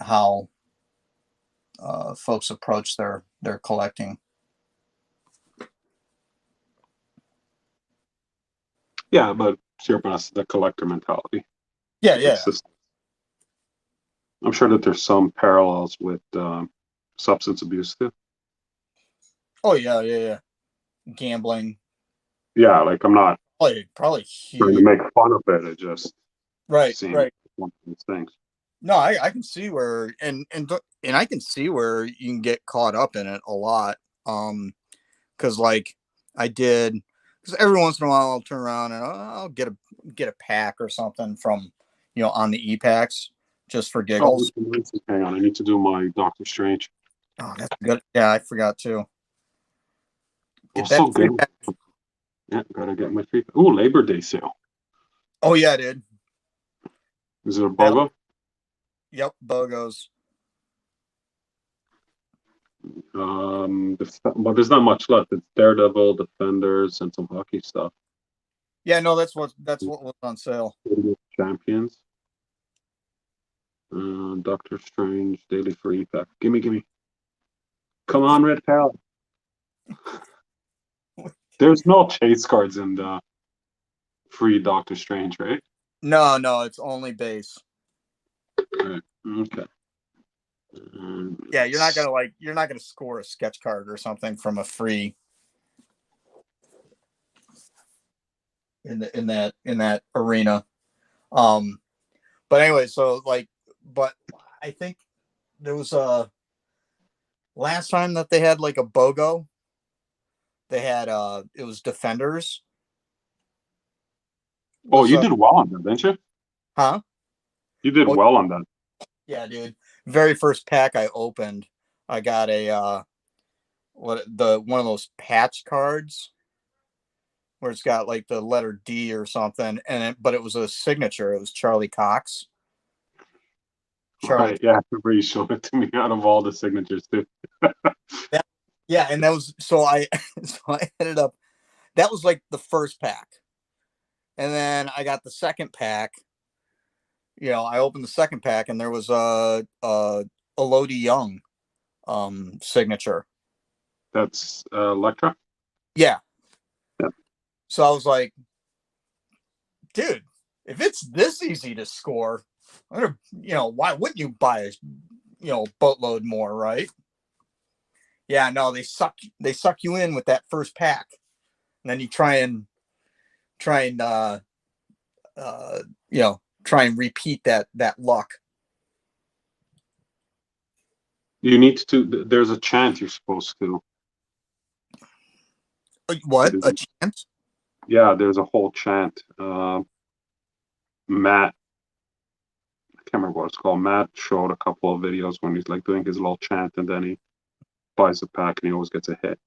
how folks approach their collecting. Yeah, but you're the collector mentality. Yeah, It's yeah. just, I'm sure that there's some parallels with substance abuse too. Oh yeah, yeah, yeah. Gambling, Yeah, like I'm not probably trying to huge. make fun of it. It just Right, seems right. one of these things. No, I can see where and I can see where you can get caught up in it a lot. Because like I did, because every once in a while I'll turn around and I'll get a pack or something from on the e-packs just for Oh, giggles. hang on. I need to do my Doctor Strange. Oh, that's good. Yeah, I forgot to get that Also free good. pack. Yeah, gotta get my free. Oh, Labor Day sale. Oh yeah, dude. Is it a That BOGO? yep, bogos. But there's not much left. It's Daredevil, Defenders, and some hockey stuff. Yeah, no, that's what was on sale. Champions. Doctor Strange, Daily Free Pack. Gimme. Come on, Red Pal. There's no chase cards in the free Doctor Strange, right? No, no, it's only base. Right. Okay. Yeah, you're not gonna score a sketch card or something from a free in that arena. Um, but anyway, so like, but I think there was a last time that they had like a BOGO. They had it was Defenders Oh, was you did well on that, didn't you? huh? You did Oh well on that. yeah, dude. Very first pack I opened, I got a one of those patch cards where it's got like the letter D or something, but it was a signature. It was Charlie Cox. Charlie. Right. Yeah, I remember you showed it to me out of all the signatures too. That, yeah, and that was so I so I ended up that was like the first pack, and then I got the second pack. I opened the second pack, and there was a Lodi Young signature. That's Electra. Yeah, Yeah. so I was like, dude, if it's this easy to score, I'm gonna, why wouldn't you buy a boatload more, right? Yeah, no, they suck you in with that first pack, and then you try and uh try and repeat that luck. You need to. There's a chant you're supposed to. What, a do. chance? Yeah, there's a whole chant. Matt, I can't remember what it's called. Matt showed a couple of videos when he's like doing his little chant, and then he buys a pack, and he always gets a hit.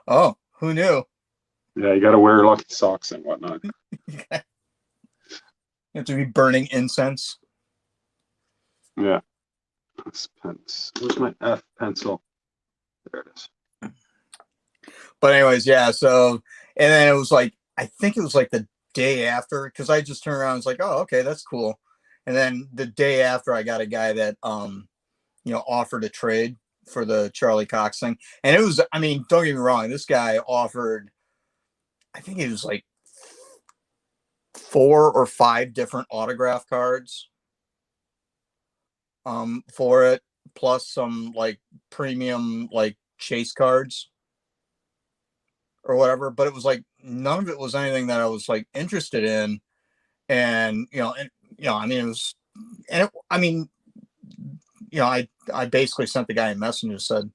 Oh, who knew? Yeah, you got to wear lucky socks and whatnot. You have to be burning incense. Yeah. Where's my F pencil? There it is. But anyways, yeah. So, and then it was like, I think it was like the day after, because I just turned around and was like, oh, okay, that's cool. And then the day after, I got a guy that offered a trade for the Charlie Cox thing, and it was, I mean, don't get me wrong, this guy offered, I think it was like 4 or 5 different autograph cards for it, plus some like premium like chase cards or whatever. But it was like none of it was anything that I was like interested in. And I mean, it was, and it, I mean, I basically sent the guy a message and said,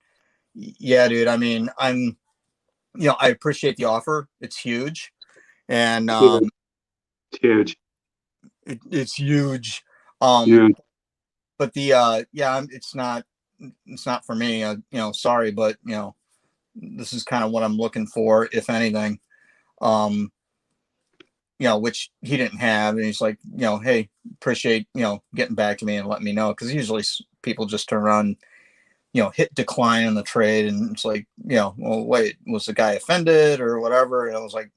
yeah, dude, I mean, I appreciate the offer. It's huge. And Huge. it's huge. Huge. But it's not for me. Sorry, but this is kind of what I'm looking for, if anything. Which he didn't have, and he's like, hey, appreciate getting back to me and letting me know, because usually people just turn around, hit decline in the trade, and it's like, well, wait, was the guy offended or whatever? And I was like,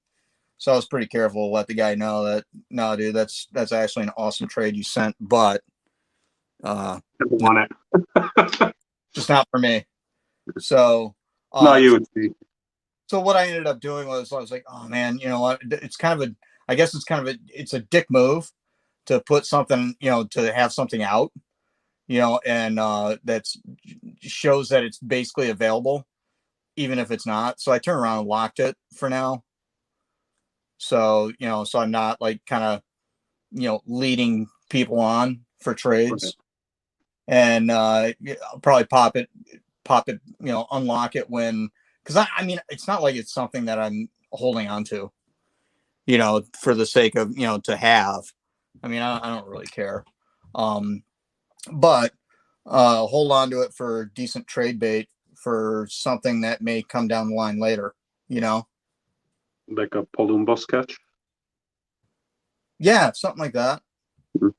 so I was pretty careful to let the guy know that, no, dude, that's actually an awesome trade you sent, but Never no, want it. just not for me. So No, you would see. so what I ended up doing was, I was like, oh man, you know what? It's kind of a, I guess it's kind of a, it's a dick move to put something, to have something out, and that's shows that it's basically available, even if it's not. So I turned around and locked it for now. So, so I'm not like kind of, leading people on for Right. trades. And I'll probably pop it, unlock it when, because I mean, it's not like it's something that I'm holding on to, for the sake of, to have. I mean, I don't really care. Um, but hold on to it for decent trade bait for something that may come down the line later, you know? Like a Palumbo sketch. Yeah, something like that, Mhm.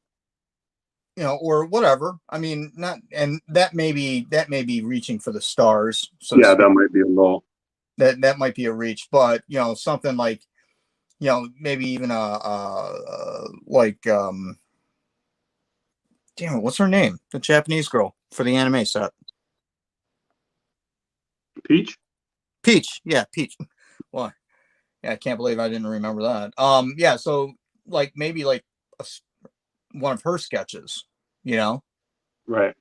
or whatever. I mean, not, and that may be reaching for the stars, so to Yeah, speak. that might be a little. That might be a reach, but something like, maybe even like damn it, what's her name? The Japanese girl for the anime set. Peach? Peach. Yeah, Peach. Well, yeah, I can't believe I didn't remember that. Yeah, so like maybe like a, one of her sketches, you know. Right.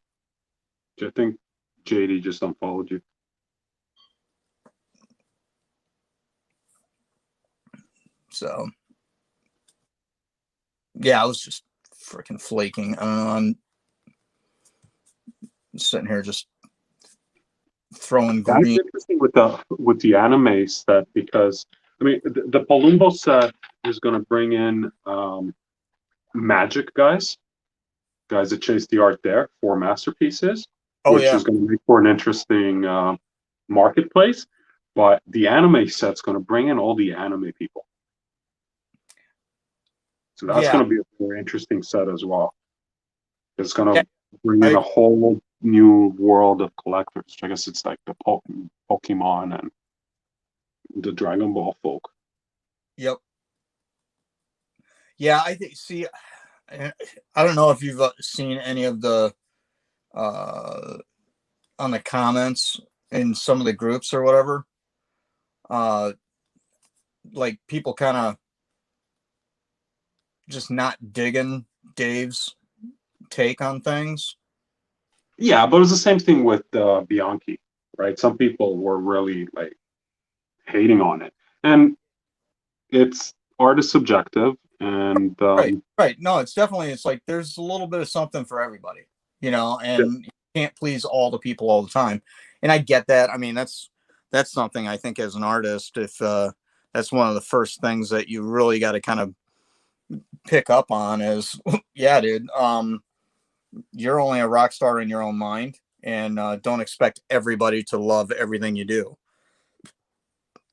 I think JD just unfollowed you. So yeah, I was just freaking flaking. I don't know. I'm sitting here just throwing That's green. interesting with the anime set, because I mean the Palumbo set is going to bring in magic guys that chase the art there for masterpieces, Oh which yeah, is going to make for an interesting marketplace. But the anime set's going to bring in all the anime people, so that's yeah, going to be a very interesting set as well. It's going yeah. to bring in I a whole new world of collectors. I guess it's like the Pokemon and the Dragon Ball folk. Yep. Yeah, I think. See, I don't know if you've seen any of the uh on the comments in some of the groups or whatever. Uh, like people kind of just not digging Dave's take on things. Yeah, but it was the same thing with Bianchi, right? Some people were really like hating on it, and it's art is subjective, And Right, right. No, it's definitely, it's like there's a little bit of something for everybody, yeah, and you can't please all the people all the time. And I get that. I mean, that's something I think as an artist, if that's one of the first things that you really got to kind of pick up on is, yeah, dude, you're only a rock star in your own mind, and don't expect everybody to love everything you do.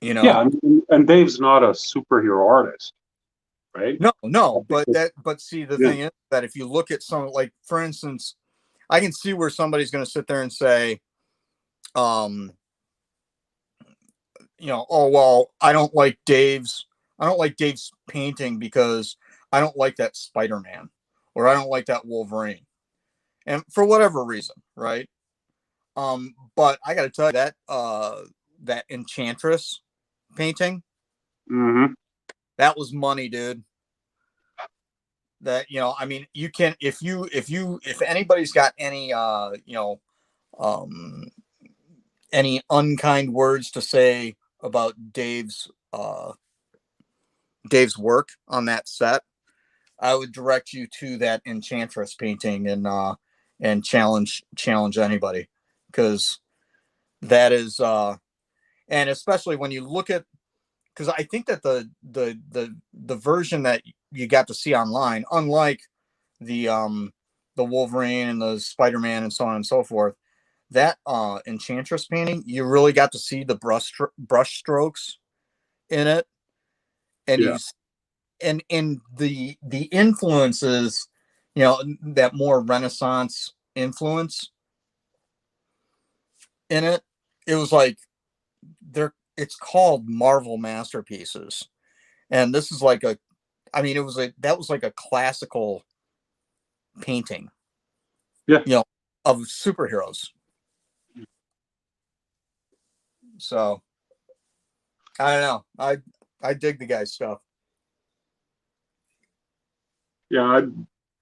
You yeah. know, I mean, and Dave's not a superhero artist, right? no, I no, think but that, see, the yeah, thing is that if you look at some, like for instance, I can see where somebody's going to sit there and say, um, oh well, I don't like Dave's painting because I don't like that Spider-Man, or I don't like that Wolverine, and for whatever reason, right? But I got to tell you that that Enchantress painting, hmm that was money, dude. That I mean, you can, if anybody's got any um any unkind words to say about Dave's work on that set, I would direct you to that Enchantress painting, and challenge anybody, because that is and especially when you look at, because I think that the version that you got to see online, unlike the Wolverine and the Spider-Man and so on and so forth, that Enchantress painting, you really got to see the brush strokes in it, and yeah, in the influences, that more Renaissance influence in it. It was like, it's called Marvel masterpieces, and this is like a, I mean, that was like a classical painting, yeah, you know, of superheroes. So I don't know. I dig the guy's stuff. yeah.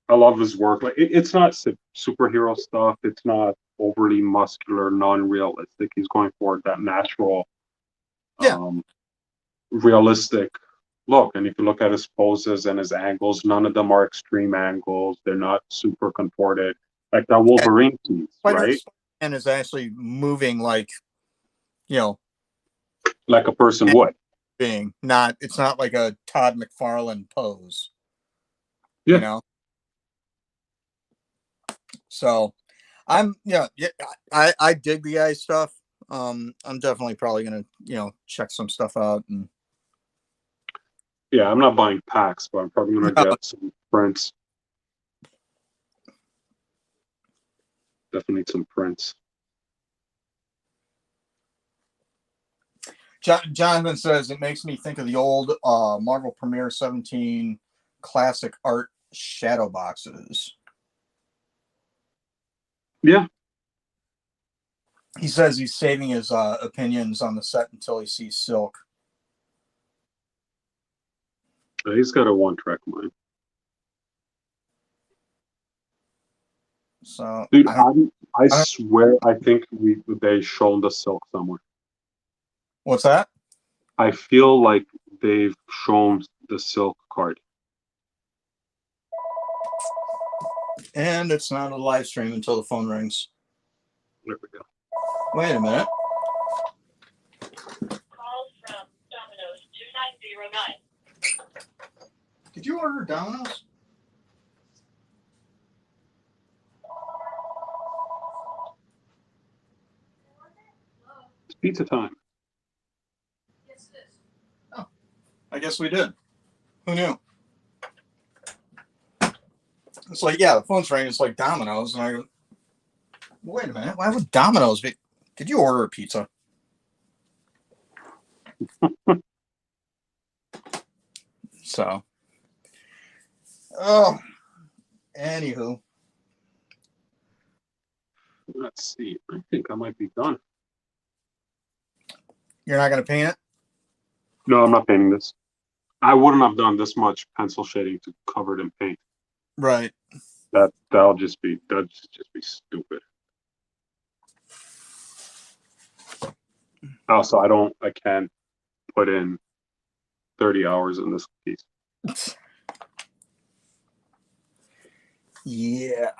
I love his work. Like it's not superhero stuff. It's not overly muscular, non-realistic. He's going for that natural, Yeah, um, realistic look. And if you look at his poses and his angles, none of them are extreme angles. They're not super contorted, like that yeah. Wolverine piece, right? Spider-Man is actually moving like, you know, Like a person would. being not. It's not like a Todd McFarlane pose, you Yeah, know. So yeah, I dig the guy's stuff. I'm definitely probably gonna check some stuff out, and yeah. I'm not buying packs, but I'm probably gonna no, get some prints. Definitely need some prints. Jonathan says it makes me think of the old Marvel Premiere 17 classic art shadow boxes. Yeah, He says he's saving his opinions on the set until he sees Silk. he's got a one-track mind, So dude. I don't. I I don't. swear, I think they shown the silk somewhere. What's that? I feel like they've shown the silk card. And it's not a live stream until the phone rings. There we go. Wait a minute. Did you order Domino's? It's pizza time. Oh, I guess we did. Who knew? It's like, yeah, the phone's ringing. It's like Domino's, and I go, wait a minute. Why would Domino's be? Did you order a pizza? So, oh, anywho, Let's see. I think I might be done. you're not gonna paint it, No, I'm not painting this. I wouldn't have done this much pencil shading to cover it in paint. right? That'd just be stupid. Also, I can't put in 30 hours in this piece. Yeah.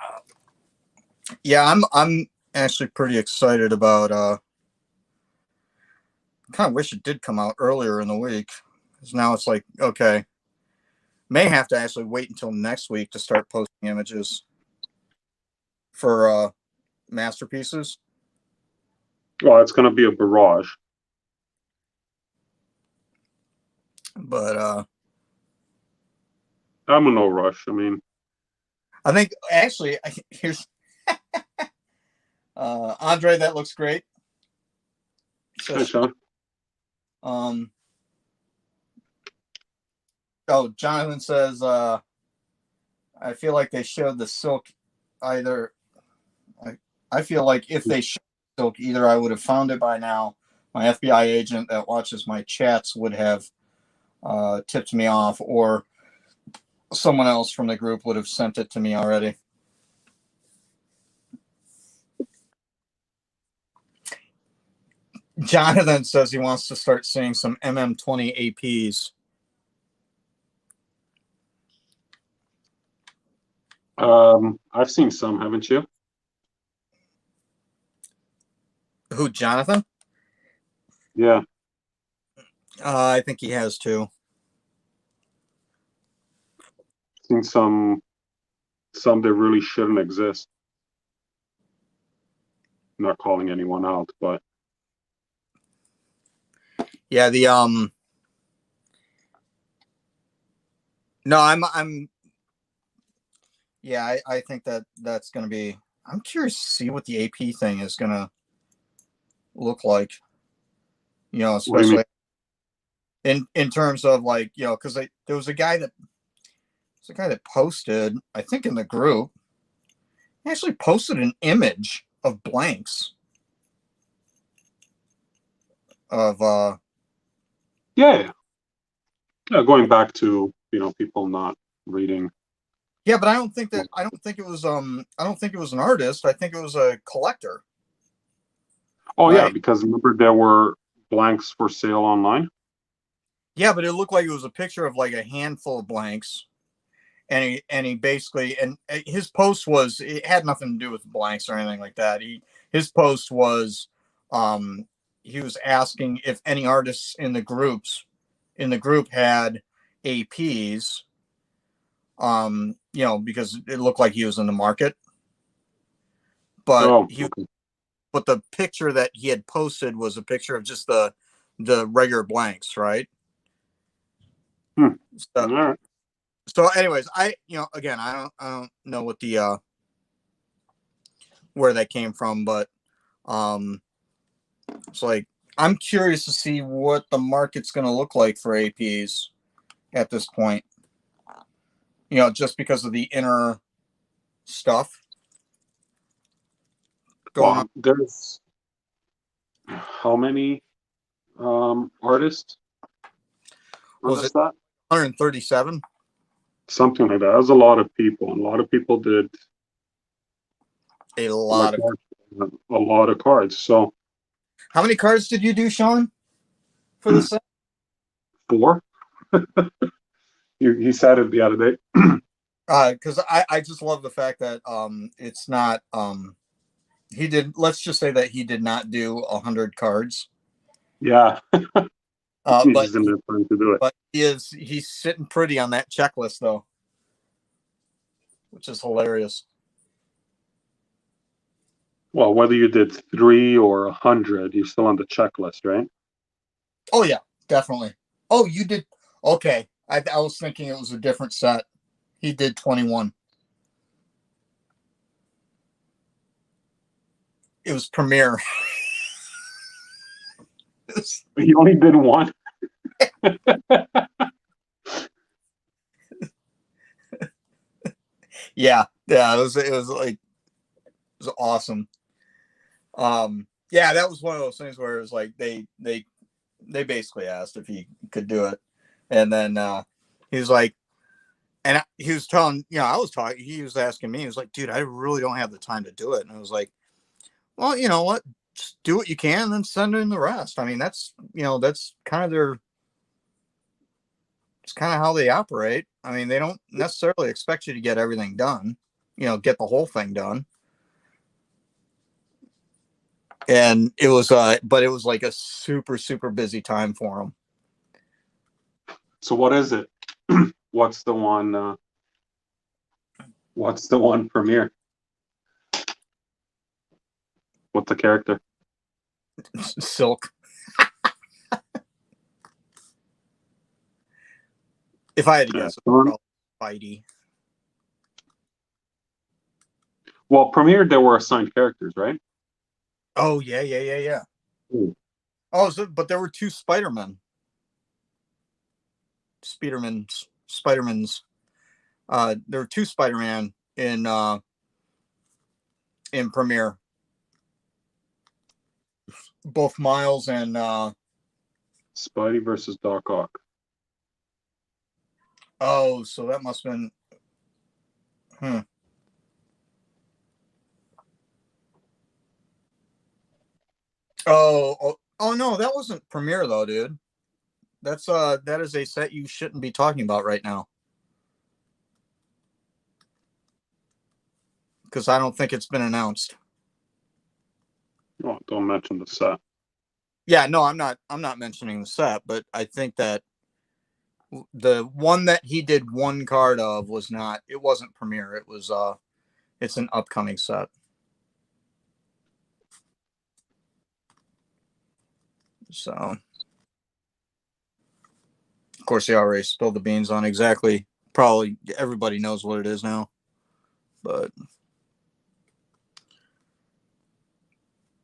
Yeah, I'm actually pretty excited about kind of wish it did come out earlier in the week. Because now it's like, okay, may have to actually wait until next week to start posting images for masterpieces. Well, it's going to be a barrage. But I'm in no rush. I mean, I think actually here's Andre, that looks great. hi, So Sean. um oh, Jonathan says I feel like they showed the silk either I, I feel like if they showed silk, either I would have found it by now. My FBI agent that watches my chats would have tipped me off, or someone else from the group would have sent it to me already. Jonathan says he wants to start seeing some MM20 APs. I've seen some, haven't you? Who, Jonathan? Yeah. I think he has too. Seen some that really shouldn't exist. Not calling anyone out, but Yeah, the no, I'm yeah, I think that that's going to be. I'm curious to see what the AP thing is going to look like. You know, what do you mean? especially in terms of like, you know, because there was a guy that posted, I think in the group, he actually posted an image of blanks of Yeah. Yeah, going back to, people not reading. yeah, but I don't think it was I don't think it was an artist. I think it was a collector, Oh yeah, right? because remember there were blanks for sale online. Yeah, but it looked like it was a picture of like a handful of blanks, and he basically, and his post was, it had nothing to do with blanks or anything like that. His post was um he was asking if any artists in the group had APs, you know, because it looked like he was in the market, but Oh, he okay. but the picture that he had posted was a picture of just the regular blanks, right? Hmm. All So, right. anyways, you know, again, I don't know what the where that came from, but um it's like I'm curious to see what the market's going to look like for APs at this point. You know, just because of the inner stuff going on. Well, there's how many artists on Was this it that? 137? Something like that. There's a lot of people, and a lot of people did A like lot of. a lot of cards. So How many cards did you do, Sean, for this set? four. He said it the other day. Because I just love the fact that it's not he did, let's just say that he did not do 100 cards, Yeah, he but just didn't have time to do it. he's sitting pretty on that checklist though, which is hilarious. Well, whether you did three or 100, you're still on the checklist, right? Oh yeah, definitely. Oh, you did. Okay, I was thinking it was a different set. He did 21. It was premiere. He only did one. Yeah, yeah, it was like it was awesome. Yeah, that was one of those things where it was like they basically asked if he could do it, and then he was like, and he was telling, you know, I was talking, he was asking me, he was like, dude, I really don't have the time to do it, and I was like, well, you know what, just do what you can, and then send in the rest. I mean, that's, you know, that's kind of their, it's kind of how they operate. I mean, they don't necessarily expect you to get everything done. get the whole thing done. And it was, but it was like a super, super busy time for him. So what is it? What's the one? What's the one premiere? What's the character? Silk. If I had to guess, probably Spidey. Well, premiere there were assigned characters, right? Oh yeah. Ooh. Oh, but there were two Spider-Men. Spider-Man's. There were two Spider-Man in premiere. Both Miles and Spidey versus Doc Ock. oh, so that must have been oh no, that wasn't premiere though, dude. That is a set you shouldn't be talking about right now. Because I don't think it's been announced. Oh, don't mention the set. Yeah, no, I'm not mentioning the set, but I think that the one that he did one card of it wasn't premiere. It's an upcoming set. So of course he already spilled the beans on exactly, probably everybody knows what it is now. But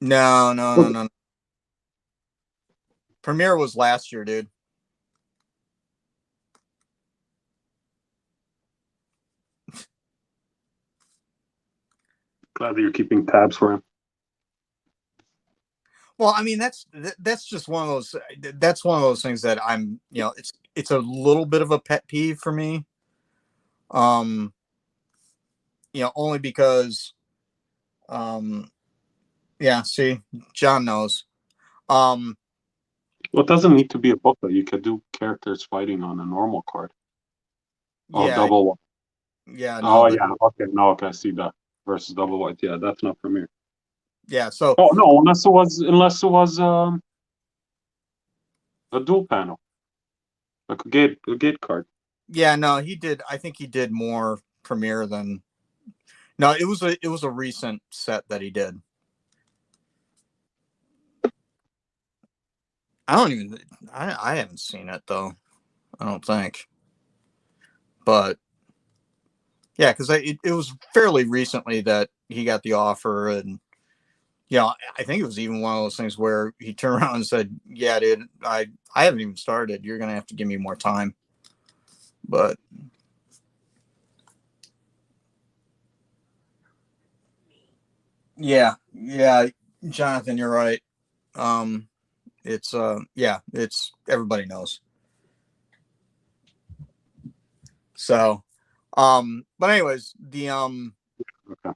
no. Premiere was last year, dude. Glad that you're keeping tabs for him. Well, I mean that's just one of those. That's one of those things that I'm. It's a little bit of a pet peeve for me. Only because, yeah. See, John knows. Um, Well, it doesn't need to be a booklet. You could do characters fighting on a normal card. Oh, yeah, double white. yeah, no, Oh, but yeah. Okay, no, okay, I see that. Versus double white. Yeah, that's not premiere. yeah. So Oh no, unless it was a dual panel, like a gate card. yeah, no, he did. I think he did more premiere than. No, it was a recent set that he did. I don't even. I haven't seen it though. I don't think. But yeah, because it was fairly recently that he got the offer, and I think it was even one of those things where he turned around and said, "Yeah, dude, I haven't even started. You're gonna have to give me more time." But yeah, Jonathan, you're right. It's yeah, it's everybody knows. So, but anyways, the Okay.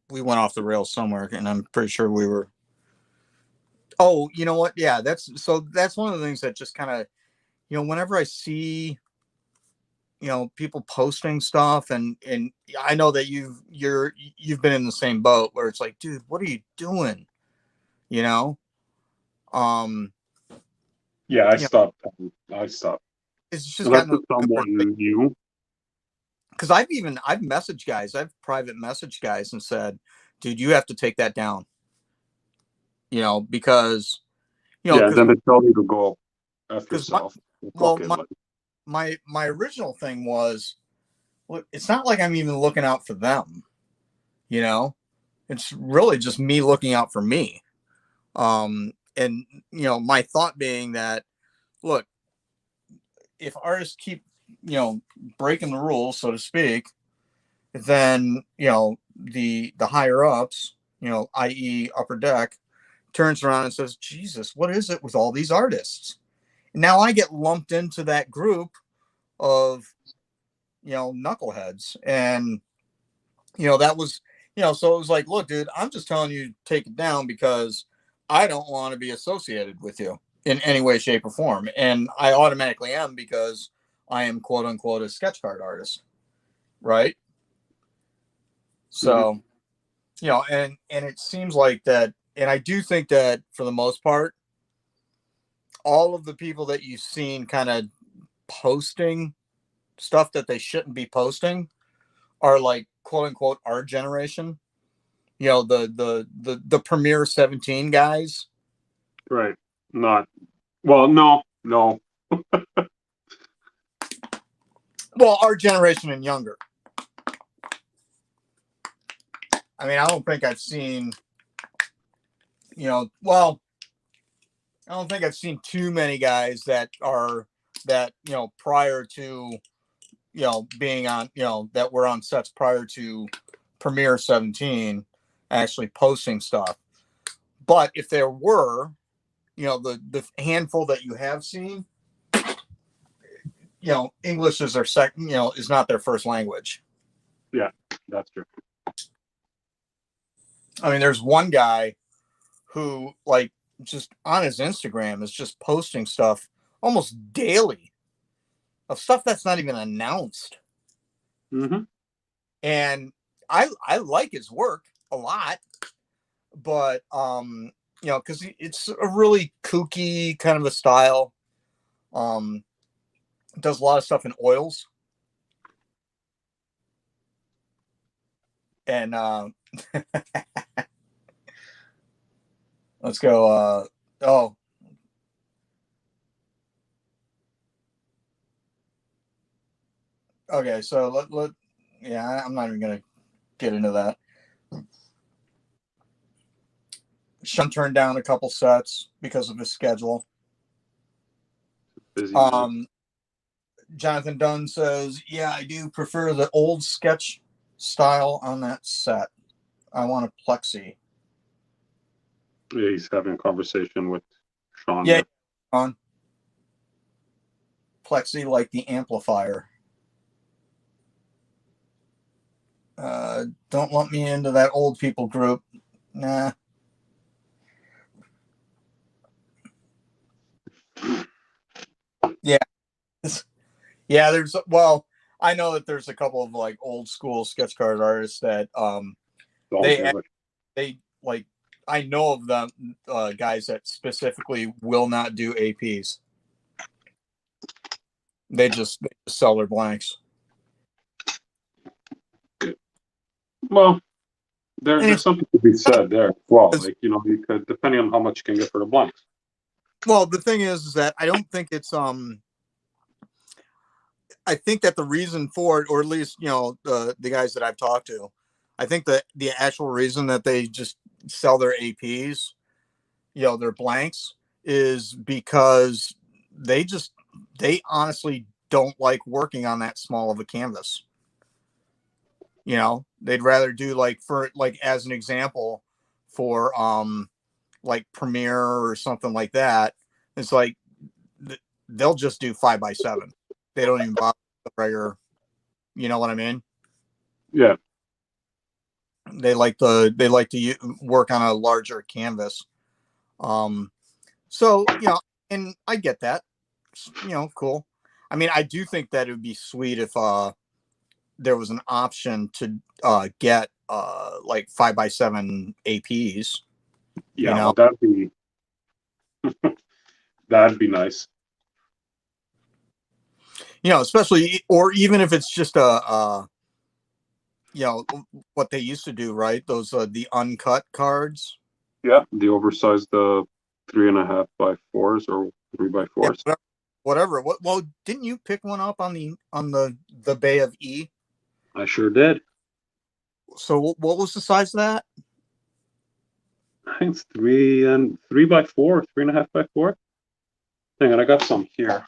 we went off the rails somewhere, and I'm pretty sure we were. Oh, you know what? Yeah, that's one of the things that just kind of, whenever I see, people posting stuff, and I know that you've been in the same boat where it's like, dude, what are you doing? You know, um, Yeah, I you know, stopped. I stopped. it's just Unless gotten to the it's point where it's like, someone new. because I've messaged guys, I've private messaged guys and said, dude, you have to take that down, because Yeah, because then they tell you to go F because my yourself. well Fuck it. my Like, my original thing was, look, it's not like I'm even looking out for them, you know it's really just me looking out for me. And my thought being that, look, if artists keep breaking the rules, so to speak, then the higher ups, i.e. Upper Deck, turns around and says, Jesus, what is it with all these artists? Now I get lumped into that group of knuckleheads. And that was, so it was like, look, dude, I'm just telling you to take it down because I don't want to be associated with you in any way, shape, or form. And I automatically am, because I am quote unquote a sketch card artist, right? Mhm. So, and it seems like that, and I do think that for the most part, all of the people that you've seen kind of posting stuff that they shouldn't be posting are like quote unquote our generation. The Premiere 17 guys. Right. Not well. No. No. Well, our generation and younger. I mean, I don't think I've seen, well, I don't think I've seen too many guys that are that, prior to, being on, that were on sets prior to Premiere 17 actually posting stuff. But if there were, the handful that you have seen, English is their second, is not their first language. Yeah, that's true. I mean, there's one guy who, like, just on his Instagram is just posting stuff almost daily of stuff that's not even announced. Hmm. And I like his work a lot, but because it's a really kooky kind of a style. Um, does a lot of stuff in oils, and let's go. Oh, okay. So yeah, I'm not even gonna get into that. Sean turned down a couple sets because of his schedule. Busy man. Jonathan Dunn says, "Yeah, I do prefer the old sketch style on that set. I want a plexi." Yeah, he's having a conversation with Sean Yeah, there. on plexi like the amplifier. Don't lump me into that old people group. Nah. Yeah, yeah. I know that there's a couple of like old school sketch card artists that Don't they do it. they like. I know of them guys that specifically will not do APs. They just sell their blanks. Well, And there's it's something to be said there as well. Like, you could, depending on how much you can get for the blanks. well, the thing is that I don't think it's I think that the reason for it, or at least the guys that I've talked to, I think that the actual reason that they just sell their APs, their blanks, is because they just they honestly don't like working on that small of a canvas. They'd rather do like for like as an example for like Premiere or something like that. It's like they'll just do 5x7. They don't even bother the regular. You know what I mean? Yeah. They like to work on a larger canvas. Um, so and I get that. Cool. I mean, I do think that it would be sweet if there was an option to get like 5x7 APs. You Yeah. know, Well, that'd be nice. especially or even if it's just you know what they used to do, right? Those the uncut cards. Yeah. The oversized 3.5x4s or three by Yeah, fours. whatever. Well, didn't you pick one up on the Bay of E? I sure did. So what was the size of that? I think it's 3 by 4, 3.5x4. Hang on, I got some here.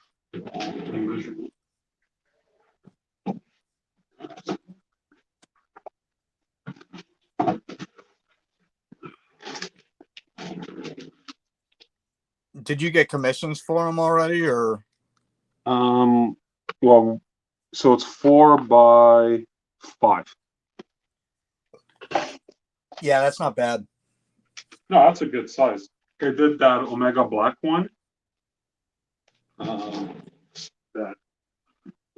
Did you get commissions for them already, or? Um, well, so it's 4 by 5. Yeah, that's not bad. No, that's a good size. I did that Omega Black one. Um, that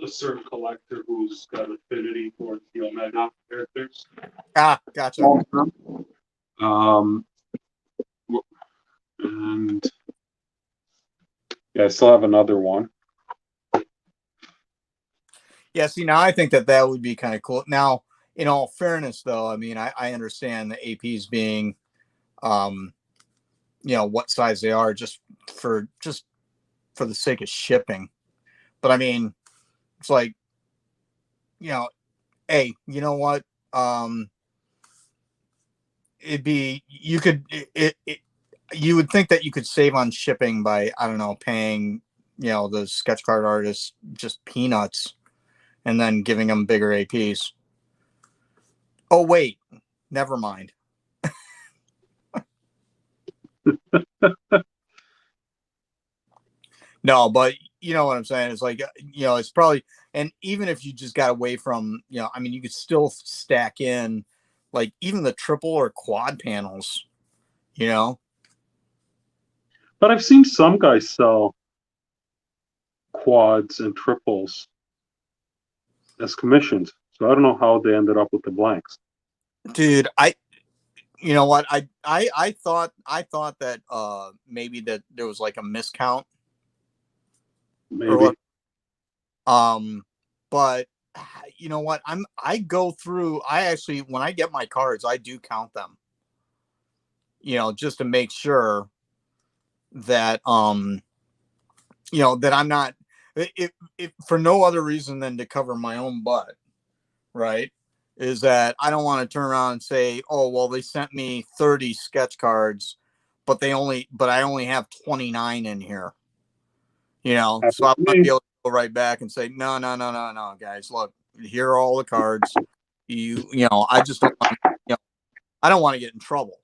a certain collector who's got affinity for the Omega characters. Ah, gotcha. Um, and yeah, I still have another one. Yeah, see, now I think that would be kind of cool. Now, in all fairness, though, I mean, I understand the APs being, um, what size they are just for the sake of shipping. But I mean, it's like, hey, you know what? Um, it'd be you could it you would think that you could save on shipping by, I don't know, paying the sketch card artists just peanuts and then giving them bigger APs. Oh wait, never mind. No, but you know what I'm saying. It's like, it's probably, and even if you just got away from, I mean, you could still stack in like even the triple or quad panels, you know. But I've seen some guys sell quads and triples as commissions. So I don't know how they ended up with the blanks. Dude, you know what, I thought that maybe that there was like a miscount or Maybe. what. But you know what, I go through, I actually, when I get my cards, I do count them, just to make sure that that I'm not, if for no other reason than to cover my own butt, right? Is that I don't want to turn around and say, oh well, they sent me 30 sketch cards, but I only have 29 in here. So Happened I to want to be me. able to go right back and say, no, no, no, no, no, guys, look, here are all the cards. I just don't want, I don't want to get in trouble,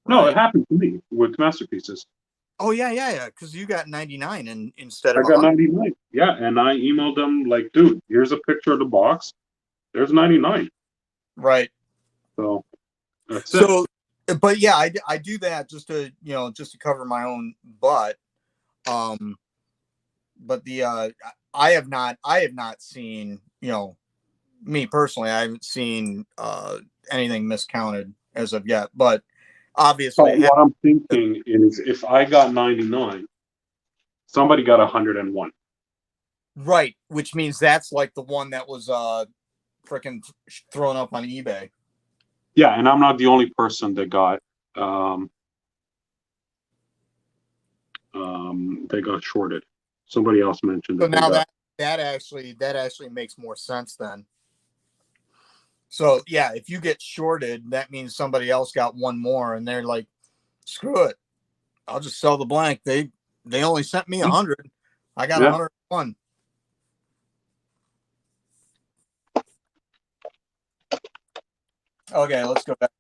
No, it right? happened to me with masterpieces. Oh yeah, yeah, yeah, because you got 99 instead I of got 100. 99. Yeah, and I emailed them like, dude, here's a picture of the box. There's 99. Right. So that's it. So, but yeah, I do that just to cover my own butt. Um, but I have not seen, me personally, I haven't seen anything miscounted as of yet. But obviously, But what I'm thinking is if I got 99, somebody got 101. right, which means that's like the one that was freaking thrown up on eBay. Yeah, and I'm not the only person that got um, they got shorted. Somebody else mentioned So that they now got. that actually makes more sense then. So yeah, if you get shorted, that means somebody else got one more, and they're like, "Screw it, I'll just sell the blank." They only sent me 100. I got Yeah. 101. Okay, let's go back.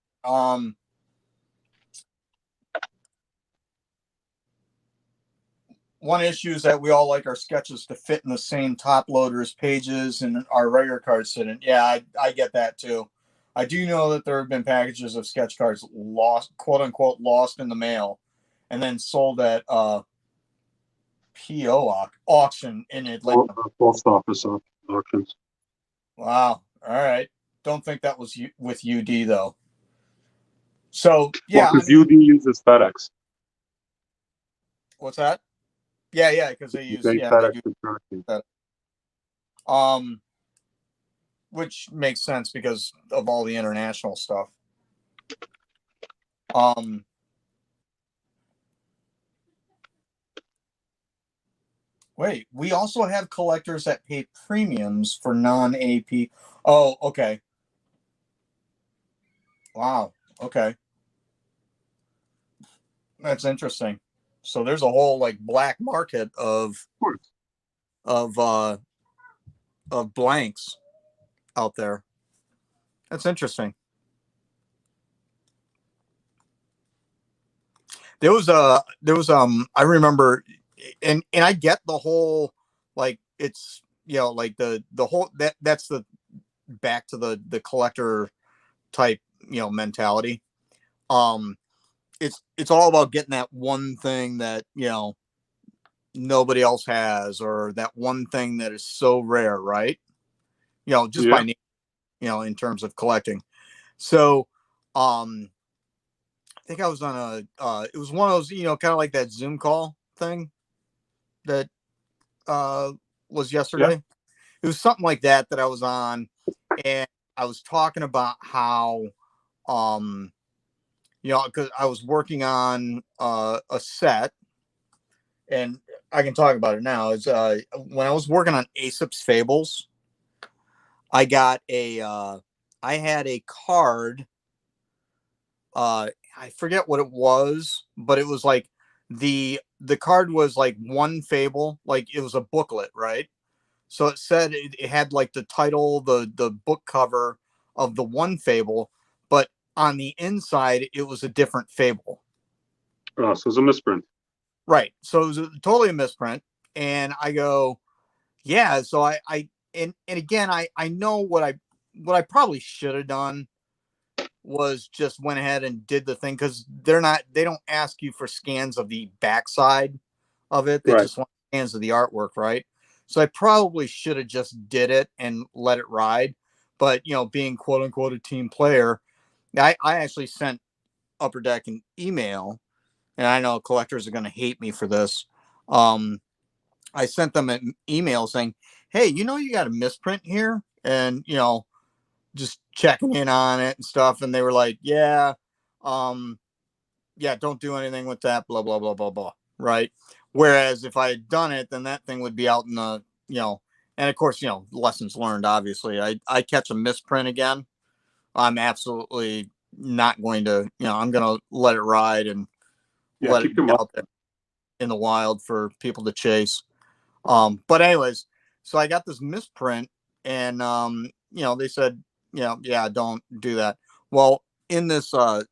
One issue is that we all like our sketches to fit in the same top loaders pages and our regular cards sit in. Yeah, I get that too. I do know that there have been packages of sketch cards lost, quote unquote, lost in the mail, and then sold at PO auction in Atlanta. Post office auctions. Wow. All right. Don't think that was with UD though. So Well, yeah, I because mean, UD uses FedEx. what's that? Yeah, yeah, because They they FedEx do is tracking. that. Um, which makes sense because of all the international stuff. Um, wait, we also have collectors that pay premiums for non-AP. Oh, okay. Wow. Okay. That's interesting. So there's a whole like black market Of course. of uh of blanks out there. That's interesting. There was I remember, and I get the whole, like, it's, like the whole, that's the back to the collector type, mentality. Um it's all about getting that one thing that, nobody else has, or that one thing that is so rare, right? Just Yeah. by name, in terms of collecting. So, um, I think I was on it was one of those, kind of like that Zoom call thing that uh, was Yeah. yesterday. It was something like that I was on, and I was talking about how, um, because I was working on a set, and I can talk about it now. Is when I was working on Aesop's Fables, I got I had a card. I forget what it was, but it was like the card was like one fable, like it was a booklet, right? So it said it had like the title, the book cover of the one fable, but on the inside it was a different fable. Oh, so it's a misprint. Right. So it was totally a misprint. And I go, yeah. So and again, I know what I probably should have done was just went ahead and did the thing, because they don't ask you for scans of the backside of it. They Right. just want scans of the artwork, right? So I probably should have just did it and let it ride. But being quote unquote a team player, I actually sent Upper Deck an email, and I know collectors are going to hate me for this. Um, I sent them an email saying, "Hey, you got a misprint here, and just checking in on it and stuff." And they were like, um, yeah, don't do anything with that, blah, blah, blah, blah, blah. Right. Whereas if I had done it, then that thing would be out in and of course, lessons learned, obviously. I catch a misprint again, I'm absolutely not going to, I'm going to let it ride and Yeah. let Keep it be your mouth out there shut. in the wild for people to chase. But anyways, so I got this misprint, and they said, yeah, don't do that. Well, in this I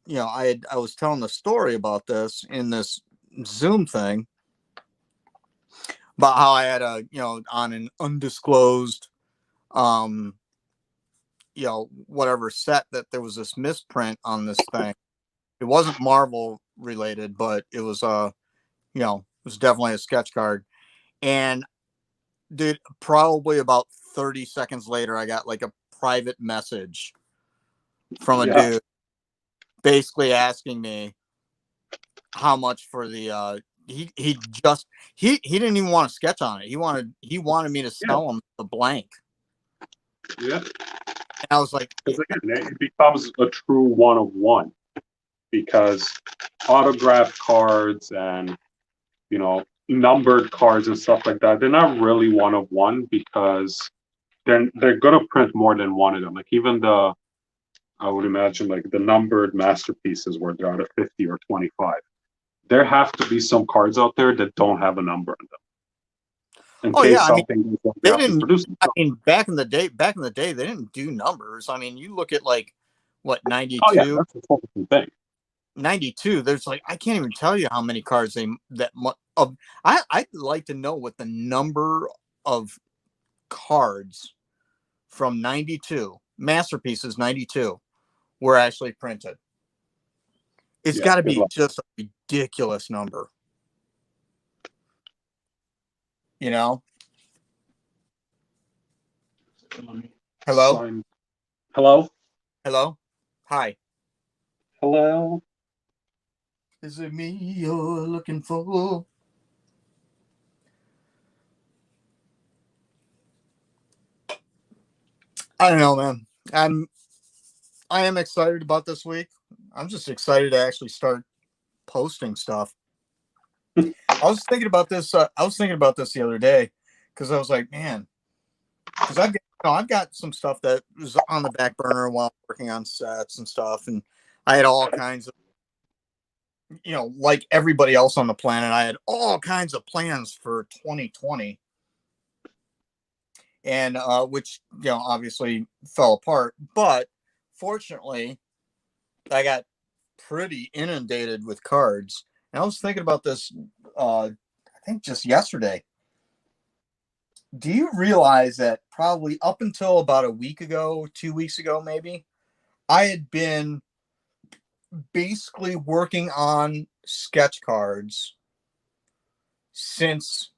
was telling the story about this in this Zoom thing about how I had on an undisclosed um whatever set, that there was this misprint on this thing. It wasn't Marvel related, but it was it was definitely a sketch card. And dude, probably about 30 seconds later, I got like a private message from a Yeah. dude basically asking me how much for the he just he didn't even want to sketch on it. He wanted me to Yeah. sell him the blank. Yeah. And I was like, Because again, it becomes a true one of one because autographed cards and numbered cards and stuff like that, they're not really one of one because they're gonna print more than one of them. Like even I would imagine like the numbered masterpieces where they're out of 50 or 25. There have to be some cards out there that don't have a number on them in oh yeah, case I mean, something goes wrong, they they have to didn't. produce them. I mean, back in the day, they didn't do numbers. I mean, you look at like what Oh yeah, 92, that's a totally different thing. 92. There's like, I can't even tell you how many cards they that of. I'd like to know what the number of cards from 92 masterpieces 92 were actually printed. It's Yeah, got to good be luck. just a ridiculous number, you know? Let me Hello? sign. Hello, Hello? Hi. hello. Is it me you're looking for? I don't know, man. I am excited about this week. I'm just excited to actually start posting stuff. I was thinking about this the other day, because I was like, man, because I've got some stuff that was on the back burner while working on sets and stuff, and I had all kinds of, like everybody else on the planet, I had all kinds of plans for 2020, and which obviously fell apart. But fortunately, I got pretty inundated with cards, and I was thinking about this. I think just yesterday. Do you realize that probably up until about a week ago, 2 weeks ago, maybe, I had been basically working on sketch cards since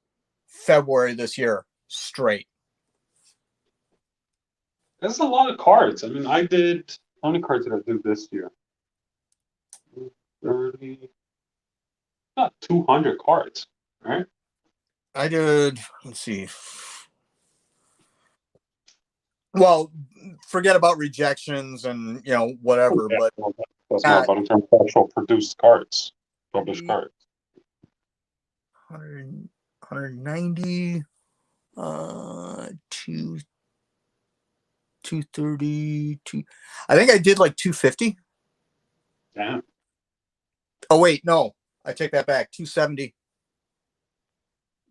February this year straight. That's a lot of cards. I mean, I did, how many cards did I do this year? 30, not 200 cards, right? I did, let's see. Well, forget about rejections and, Oh, whatever, yeah, but well, that's more got about in terms of actual produced cards, published cards. 100, 190, 230, I think I did like 250. Damn, Oh, wait, no, I take that back. 270,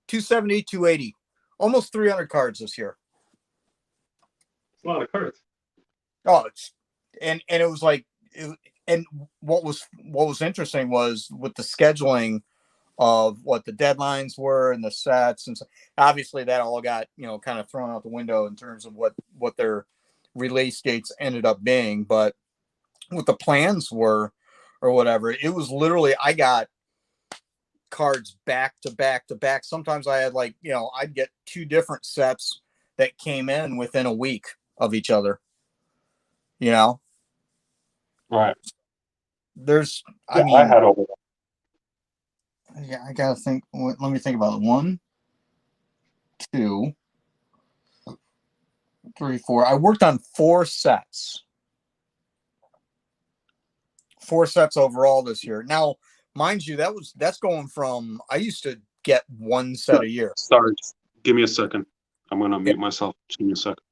270, 280, almost 300 cards this year. it's a lot of cards. Oh, and it was like, and what was interesting was with the scheduling of what the deadlines were and the sets, and so obviously that all got kind of thrown out the window in terms of what their release dates ended up being. But what the plans were or whatever, it was literally I got cards back to back to back. Sometimes I had I'd get two different sets that came in within a week of each other. You know, Right. there's, I Yeah, I mean, had over yeah, I gotta think. Let me think about it. One, two, three, four. I worked on four sets overall this year. Now, mind you, that's going from I used to get one set that. a year. Sorry, give me a second. I'm gonna Yeah, mute myself. Just give me a second.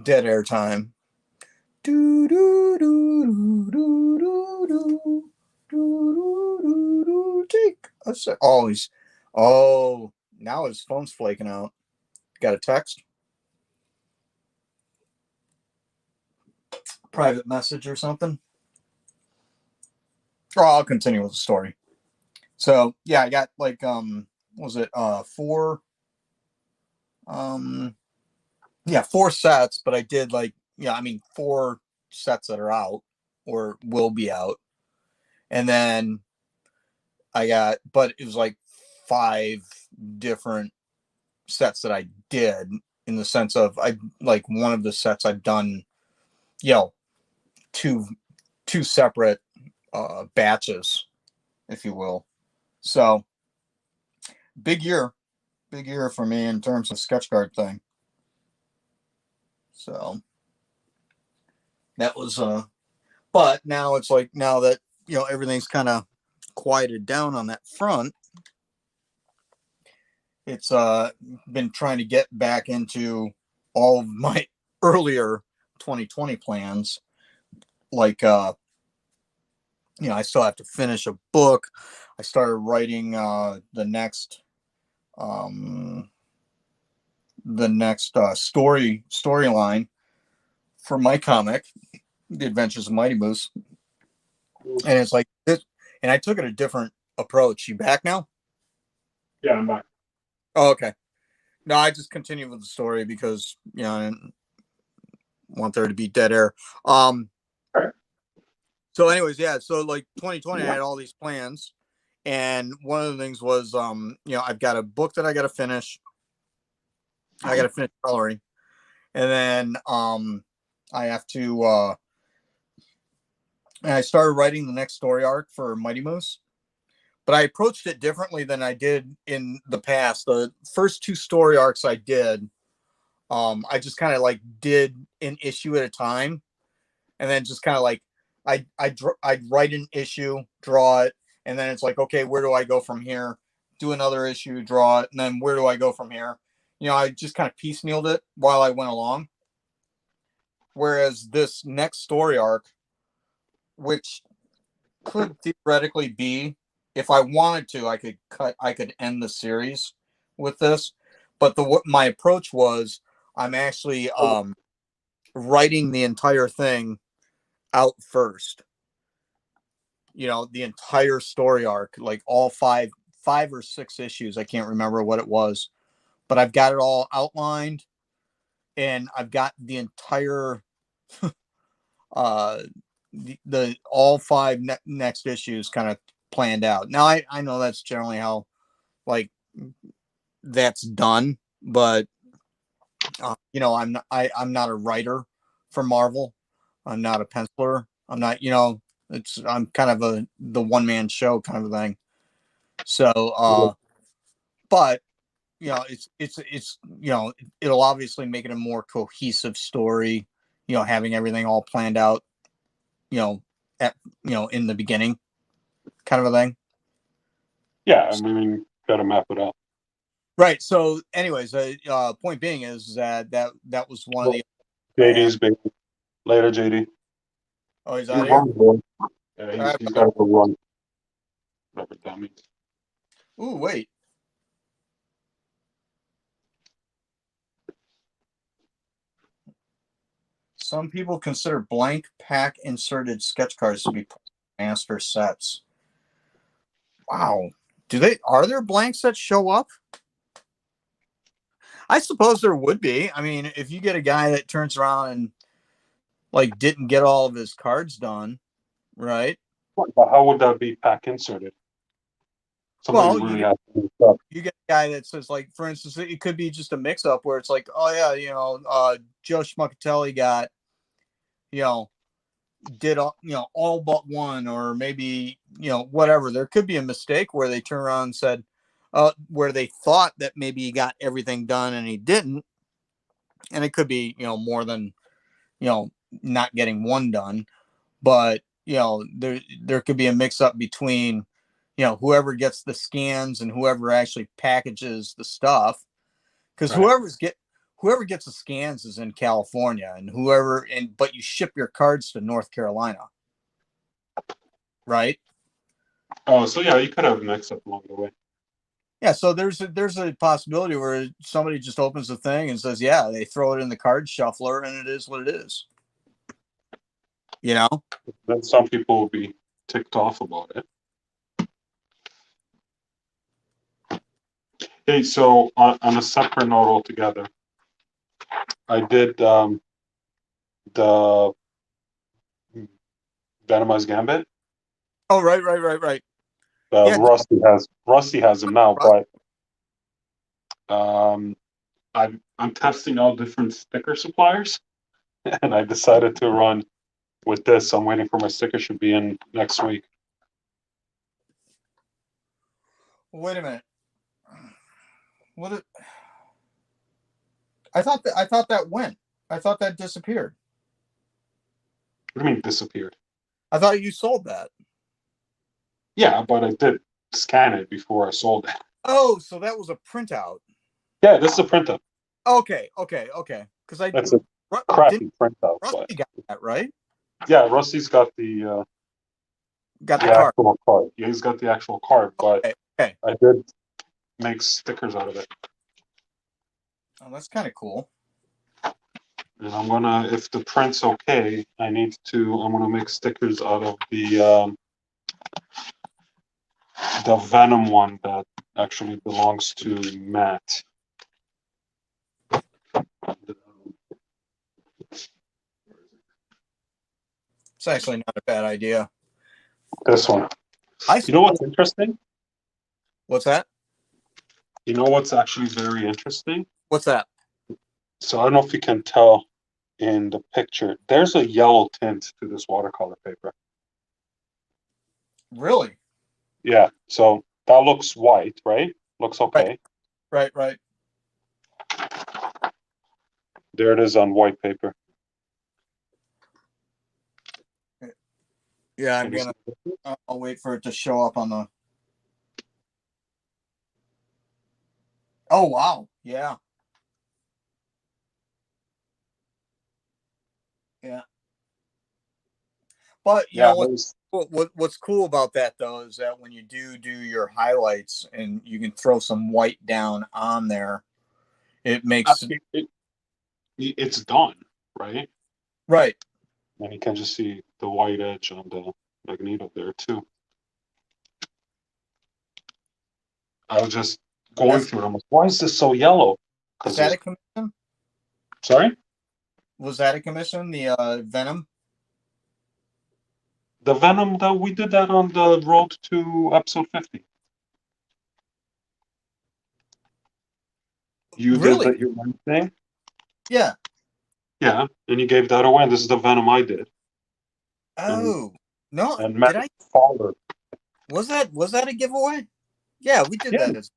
dead air time. Do do do do do do do do do do. Take a sec. Oh, now his phone's flaking out. Got a text, private message or something. Oh, I'll continue with the story. So yeah, I got what was it four yeah, four sets, but I did four sets that are out or will be out. And then but it was like five different sets that I did, in the sense of I like one of the sets I've done, you know, two two separate batches, if you will. So big year, big year for me in terms of sketch card thing. So that was but now it's like, now that everything's kind of quieted down on that front, it's been trying to get back into all of my earlier 2020 plans, like I still have to finish a book. I started writing um the next storyline for my comic, The Adventures of Mighty Moose. And it's like this, and I took it a different approach. You back now? Yeah, I'm back. Oh, okay. No, I just continue with the story because I didn't want there to be dead air. All right. So anyways, yeah, so like 2020 I had all these plans, and one of the things was I've got a book that I got to finish. I got to finish coloring, and then I have to and I started writing the next story arc for Mighty Moose, but I approached it differently than I did in the past. The first two story arcs I did, I just kind of like did an issue at a time, and then just kind of like I'd write an issue, draw it, and then it's like, okay, where do I go from here? Do another issue, draw it, and then where do I go from here? I just kind of piecemealed it while I went along. Whereas this next story arc, which could theoretically be, if I wanted to, I could end the series with this. But what my approach was, I'm actually writing the entire thing out first. The entire story arc, like all five or six issues. I can't remember what it was, but I've got it all outlined, and I've got the entire the all five next issues kind of planned out. Now I know that's generally how like that's done, but I'm not a writer for Marvel. I'm not a penciler. I'm not, I'm kind of the one man show kind of a thing. So, but it'll obviously make it a more cohesive story. Having everything all planned out. At in the beginning, kind of a thing. Yeah, I mean, gotta map it out. Right. So, anyways, point being is that was one of Well, the I had. JD's baby. Later, JD. Oh, he's He's out of here. running, boy. Yeah, All right, he's brother. gotta go run. Whatever that means. Ooh, wait. Some people consider blank pack inserted sketch cards to be master sets. Wow. Are there blanks that show up? I suppose there would be. I mean, if you get a guy that turns around and like didn't get all of his cards done, right? But how would that be pack inserted? Somebody Well, really has to do stuff. you get a guy that says, like, for instance, it could be just a mix up where it's like, oh yeah, Joe Schmuckatelli got, you know, did all but one, or maybe whatever. There could be a mistake where they turn around and said, where they thought that maybe he got everything done and he didn't, and it could be more than not getting one done, but there could be a mix up between whoever gets the scans and whoever actually packages the stuff, because Right. whoever gets the scans is in California, and but you ship your cards to North Carolina, right? Oh, so yeah, you could have a mix up along the way. Yeah, so there's a possibility where somebody just opens the thing and says, yeah, they throw it in the card shuffler, and it is what it is. Then some people will be ticked off about it. Hey, so on a separate note altogether, I did the Venomized Gambit. Oh, right. Yeah, Rusty has them now, Russ- but I'm testing all different sticker suppliers, and I decided to run with this. I'm waiting for my sticker, should be in next week. wait a minute. What? I thought that went. I thought that disappeared. What do you mean disappeared? I thought you sold that. Yeah, but I did scan it before I sold it. Oh, so that was a printout. Yeah, this is a printout. Okay. Because That's a didn't crappy printout, but Rusty got that right? yeah, Rusty's got the Got the card. actual card. Yeah, he's got the actual card, but Okay. I did make stickers out of it. Oh, that's kind of cool. And I'm gonna, if the print's okay, I'm gonna make stickers out of the Venom one that actually belongs to Matt. It's actually not a bad idea. This one. You know what's interesting? What's that? You know what's actually very interesting? What's that? So I don't know if you can tell in the picture. There's a yellow tint to this watercolor paper. Really? Yeah. So that looks white, right? Looks okay. Right. There it is on white paper. Yeah, I'll wait for it to show up on the. Oh wow! Yeah. But Yeah. what's cool about that though is that when you do your highlights and you can throw some white down on there, it makes It's done, right? right. And you can just see the white edge on the magneto there too. I was just going through it. I'm like, why is this so yellow? Was that a commission? Sorry? Was that a commission? The Venom? The Venom, though, we did that on the road to episode 50. You did Really? that your own thing. Yeah. Yeah, and you gave that away. And this is the Venom I did, and Oh, no, Matt did I? Fowler. Was that a giveaway? Yeah, we did Yeah, that as.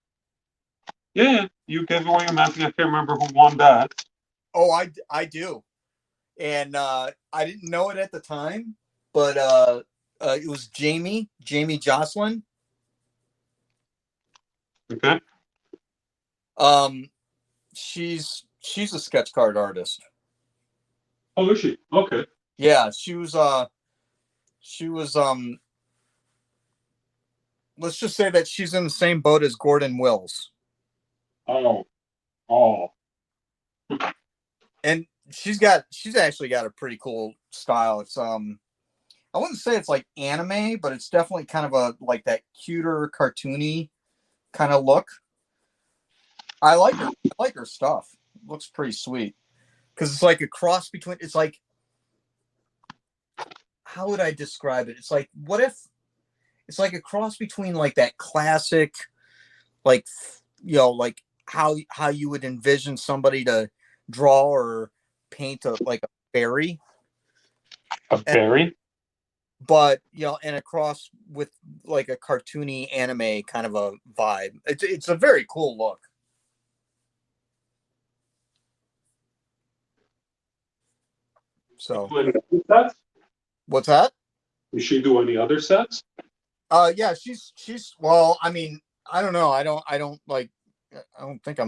yeah, you gave away a Matthew. I can't remember who won that. Oh, I do. And I didn't know it at the time, but it was Jamie Jocelyn. Okay. Um, she's a sketch card artist. Oh, is she? Okay. Yeah, she was let's just say that she's in the same boat as Gordon Wills. Oh, oh, And she's actually got a pretty cool style. It's I wouldn't say it's like anime, but it's definitely kind of a like that cuter cartoony kind of look. I like her. I like her stuff. It looks pretty sweet because it's like a cross between. It's like, how would I describe it? It's like, what if it's like a cross between like that classic, like like how you would envision somebody to draw or paint a like a fairy, a and, berry. but and a cross with like a cartoony anime kind of a vibe. It's a very cool look. So, Do any other sets? what's that? Does she do any other sets? Yeah, she's well, I mean, I don't know. I don't like I don't think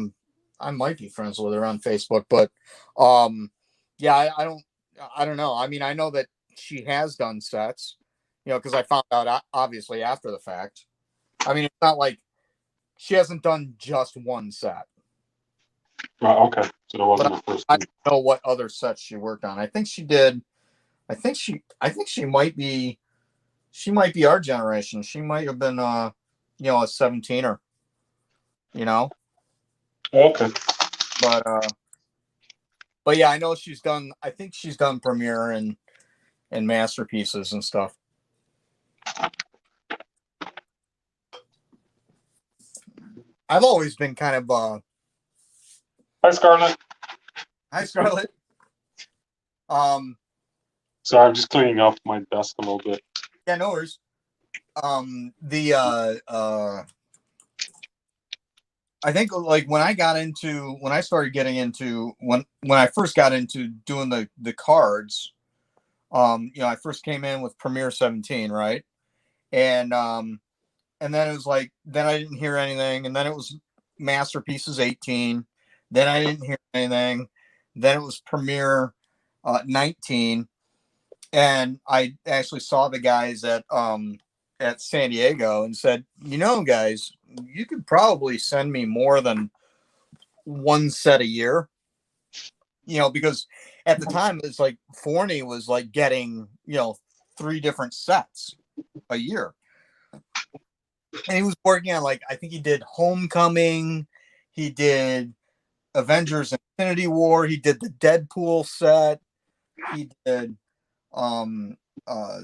I might be friends with her on Facebook, but um yeah, I don't know. I mean, I know that she has done sets, because I found out obviously after the fact. I mean, it's not like she hasn't done just one set, Right. Okay. So that but wasn't the first I one. don't know what other sets she worked on. I think she did. I think she might be our generation. She might have been a 17er, you know. Okay. But yeah, I know she's done. I think she's done premiere and masterpieces and stuff. I've always been kind of Hi, Scarlett. hi Scarlett. Um Sorry, I'm just cleaning up my desk a little bit. yeah, no worries. The I think like when I started getting into when I first got into doing the cards, I first came in with Premiere 17, right? And then it was like then I didn't hear anything, and then it was Masterpieces 18, then I didn't hear anything, then it was Premiere 19, and I actually saw the guys at San Diego and said, guys, you could probably send me more than one set a year, because at the time it's like Forney was like getting three different sets a year, and he was working on like I think he did Homecoming, he did Avengers Infinity War, he did the Deadpool set, he did um uh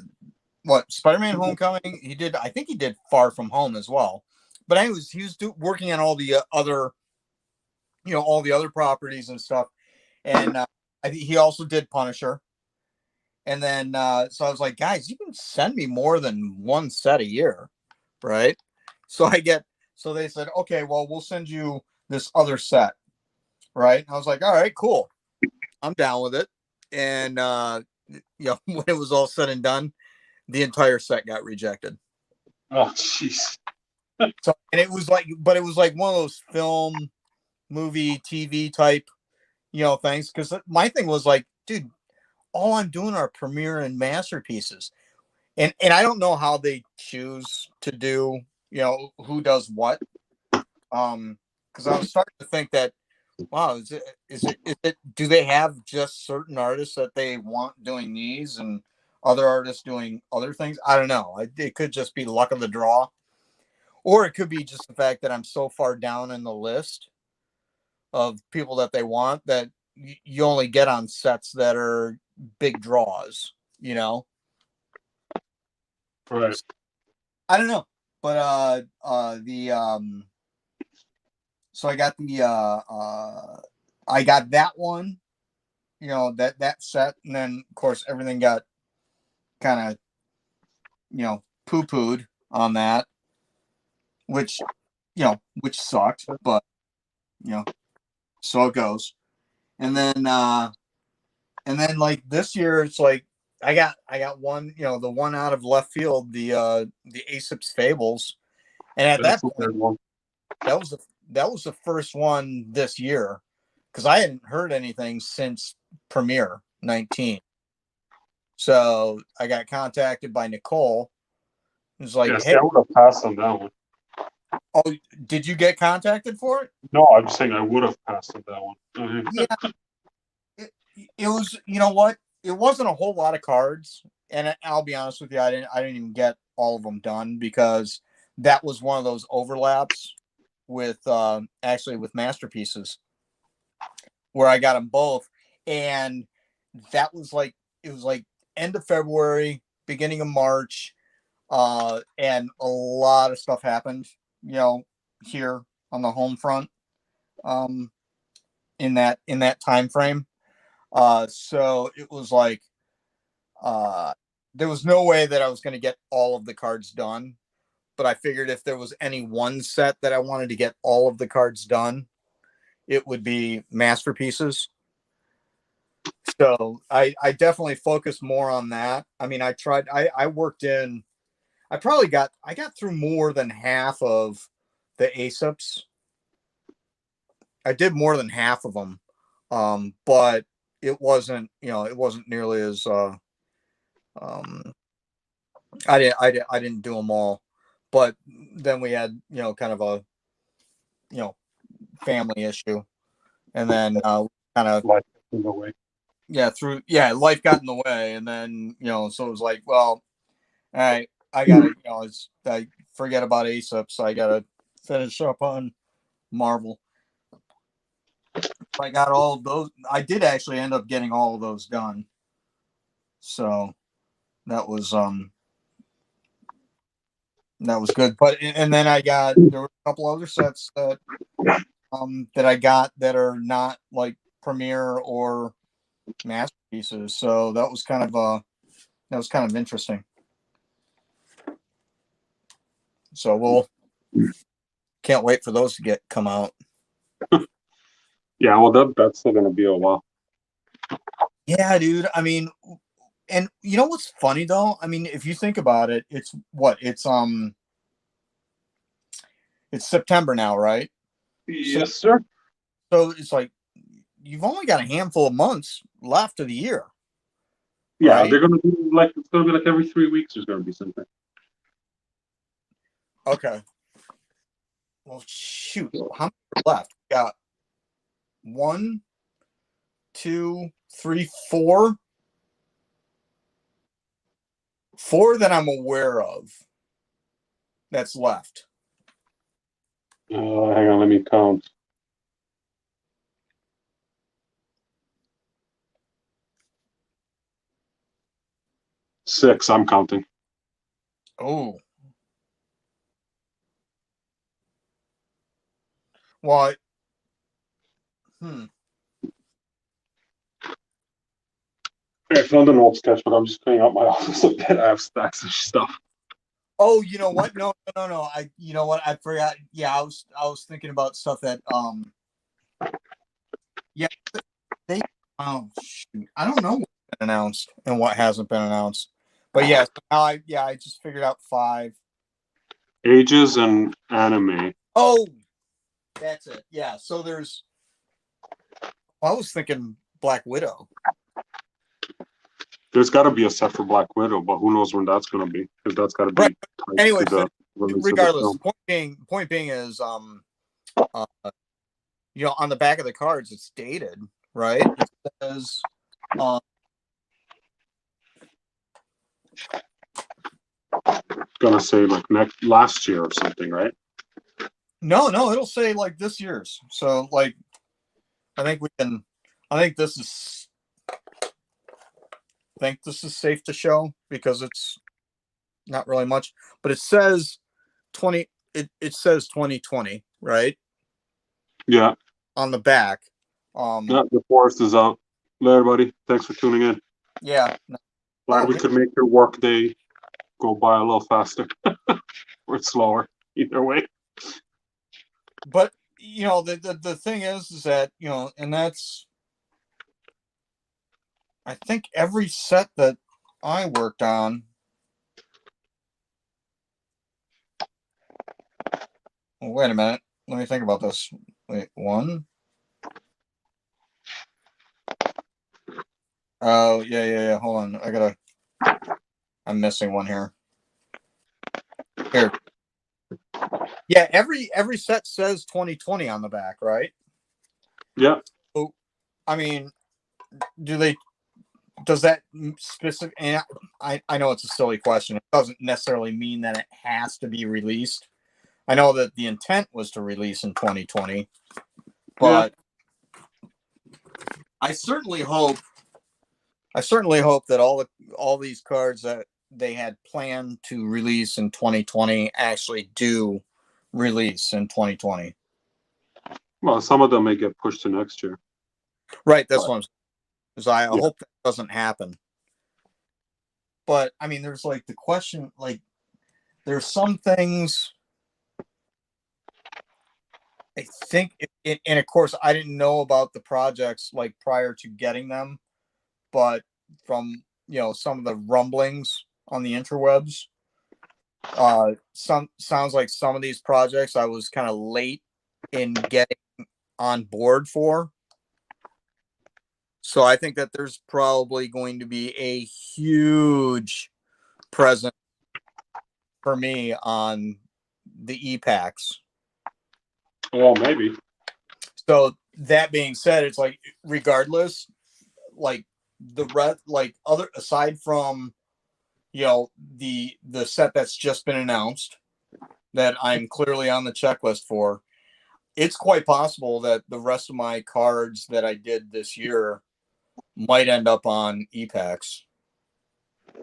what Spider-Man Homecoming, he did I think he did Far From Home as well. But anyways, he was working on all the other all the other properties and stuff, and I think he also did Punisher. And then so I was like, guys, you can send me more than one set a year, right? So so they said, okay, well, we'll send you this other set, right? I was like, all right, cool, I'm down with it. And when it was all said and done, the entire set got rejected. Oh, jeez. So and it was like, but it was like one of those film, movie, TV type, things. Because my thing was like, dude, all I'm doing are premiere and masterpieces, and I don't know how they choose to do, who does what. Because I was starting to think that, wow, is it do they have just certain artists that they want doing these and other artists doing other things? I don't know. It could just be luck of the draw, or it could be just the fact that I'm so far down in the list of people that they want that you only get on sets that are big draws, you know. Right. I don't know, but so I got that one, that set, and then of course everything got kind of poo pooed on that, which which sucked, but you know so it goes. And then like this year, it's like I got one, the one out of left field, the Aesop's Fables, and at That's that a point, good one. that was the first one this year because I hadn't heard anything since Premiere 19. So I got contacted by Nicole. It was like, Yeah, see, hey, I would have passed on that one. oh, did you get contacted for it? No, I'm saying I would have passed on that one. Yeah, it was. You know what? It wasn't a whole lot of cards, and I'll be honest with you, I didn't even get all of them done because that was one of those overlaps with actually with masterpieces where I got them both, and that was like it was like end of February, beginning of March, and a lot of stuff happened, here on the home front, um, in that time frame. So it was like there was no way that I was going to get all of the cards done, but I figured if there was any one set that I wanted to get all of the cards done, it would be masterpieces. So I definitely focused more on that. I mean, I worked in, I got through more than half of the ASIPs. I did more than half of them. But it wasn't nearly as, um, I didn't do them all, but then we had, kind of a, you know, family issue. And then, kind of, Like in the way. life got in the way. And then, so it was like, well, all right, I gotta, I forget about ASAP, so I gotta finish up on Marvel. I got all of those. I did actually end up getting all of those done. So that was good. But and then there were a couple other sets that I got that are not like premiere or masterpieces. So that was kind of interesting. So we'll can't wait for those to come out. Yeah, well, that's still gonna be a while. Yeah, dude. I mean, and you know what's funny though? I mean, if you think about it, it's September now, right? So Yes, sir. so it's like you've only got a handful of months left of the year, Yeah, right? they're gonna do like it's gonna be like every 3 weeks. There's gonna be something. Okay. Well, shoot. How many are left? We got one, two, three, four. Four that I'm aware of that's left. Hang on, let me count. 6. I'm counting. Oh, well, hmm. I found an old sketch, but I'm just cleaning out my office a bit. I have stacks of stuff. Oh, you know what? No, no, no. You know what? I forgot. Yeah, I was thinking about stuff that, yeah, they, oh, shoot. I don't know what's been announced and what hasn't been announced. But yeah, so now I just figured out five. Ages and anime. Oh, that's it. Yeah. So I was thinking Black Widow. There's got to be a set for Black Widow, but who knows when that's going to be? Because that's got to Right. be tied Anyway, to the release of the regardless, film. the point being is, uh, on the back of the cards, it's dated, right? It says, um, Gonna say like last year or something, right? no, it'll say like this year's. So like, I think we can, I think this is safe to show because it's, not really much, but it says 20. It says 2020, right, Yeah. on the back. Yeah, the forest is out. Later, buddy. Thanks for tuning in. Yeah. Glad Oh, we could make your work day go by a little faster or slower. Either way. but the thing is that and that's I think every set that I worked on. Well, wait a minute. Let me think about this. Wait, one. Oh, yeah. Hold on. I'm missing one here. Here. Yeah, every set says 2020 on the back, right? Yeah. So, I mean, does that specific, and I know it's a silly question. It doesn't necessarily mean that it has to be released. I know that the intent was to release in 2020, Yeah. but I certainly hope that all these cards that they had planned to release in 2020 actually do release in 2020. Well, some of them may get pushed to next year. Right, that's But what I'm saying. Because I yeah. hope that doesn't happen. But I mean, there's like the question, like there's some things I think, and of course, I didn't know about the projects like prior to getting them, but from some of the rumblings on the interwebs, some sounds like some of these projects I was kind of late in getting on board for. So I think that there's probably going to be a huge present for me on the e-packs. Oh, maybe. So that being said, it's like regardless, like the like other aside from the set that's just been announced that I'm clearly on the checklist for, it's quite possible that the rest of my cards that I did this year might end up on e-packs.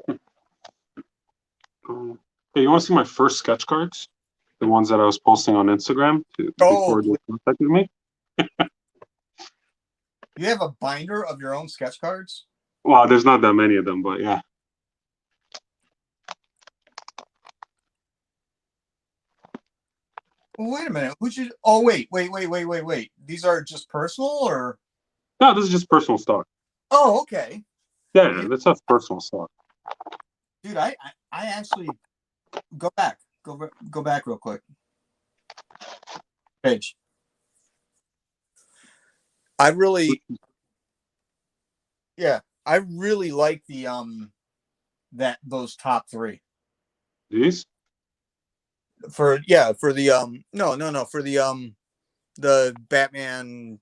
Hey, you want to see my first sketch cards? The ones that I was posting on Instagram Oh, before they contacted me? you have a binder of your own sketch cards? Well, there's not that many of them, but yeah. Well, wait a minute. Oh, wait. These are just personal or? No, this is just personal stock. Oh, okay. Yeah, that's not personal stock. Dude, I actually go back. Go back real quick. Page. I really like the those top three. These? For the no for the Batman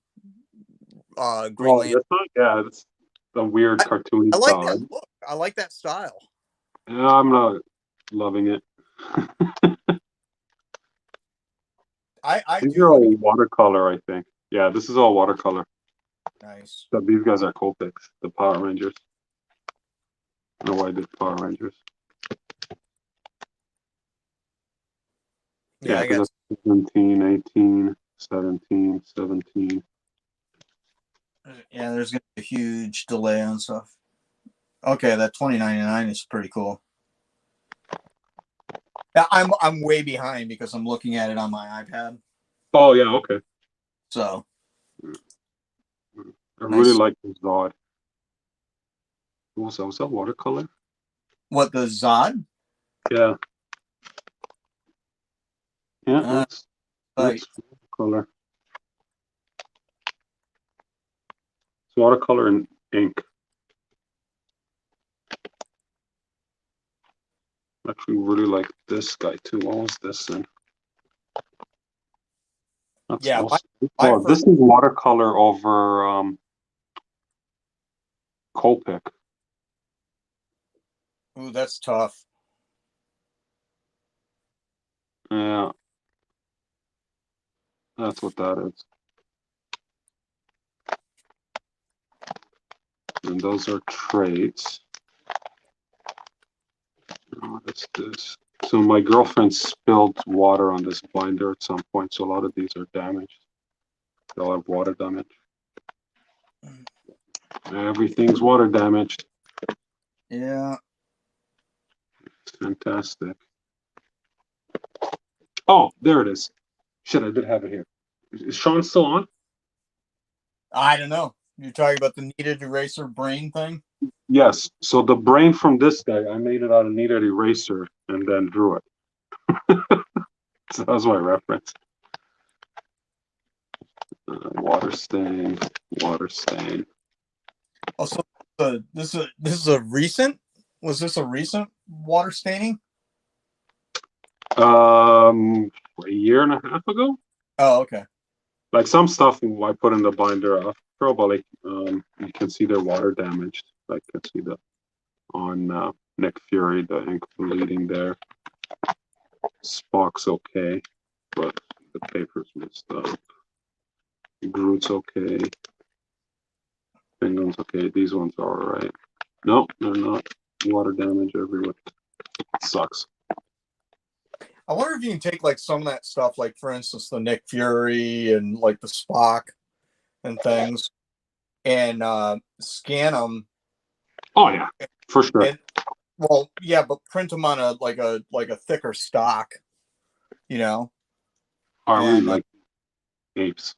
Green Oh, Lantern. this one? Yeah, it's the weird cartoony I like style, right? that look. I like that style. Yeah, I'm not loving it. I These are do. all watercolor, I think. Yeah, this is all watercolor. Nice. So these guys are Copics, the Power Rangers. I don't know why I did Power Rangers. Yeah, Yeah, I because got. that's 17, 18, 17, 17. Yeah, there's gonna be a huge delay on stuff. Okay, that 2099 is pretty cool. Yeah, I'm way behind because I'm looking at it on my iPad. Oh, yeah, okay. So I really nice. like this Zod. Was that watercolor? What, the Zod? Yeah. Yeah, Uh, like that's watercolor. It's watercolor and ink. I actually really like this guy too. What was this in? That's yeah, also. my Oh, this first. is watercolor over Copic. Ooh, that's tough. Yeah, that's what that is. And those are traits. What's this? So my girlfriend spilled water on this binder at some point, so a lot of these are damaged. They'll have water damage. Everything's water damaged. Yeah. It's fantastic. Oh, there it is. Shit, I did have it here. Is Sean still on? I don't know. You're talking about the kneaded eraser brain thing? Yes. So the brain from this guy, I made it out of kneaded eraser and then drew it. So that was my reference. Water stain, water stain. Also, this is a recent. Was this a recent water staining? A year and a half ago. Oh, okay. Like some stuff I put in the binder after, but like you can see they're water damaged. Like you can see the on Nick Fury, the ink bleeding there. Spock's okay, but the paper's messed up. Groot's okay. Penguin's okay. These ones are alright. No, they're not. Water damage everywhere. It sucks. I wonder if you can take like some of that stuff, like for instance, the Nick Fury and like the Spock and things, and scan them. Oh yeah, for sure. And well, yeah, but print them on a thicker stock, you know. I really And like apes.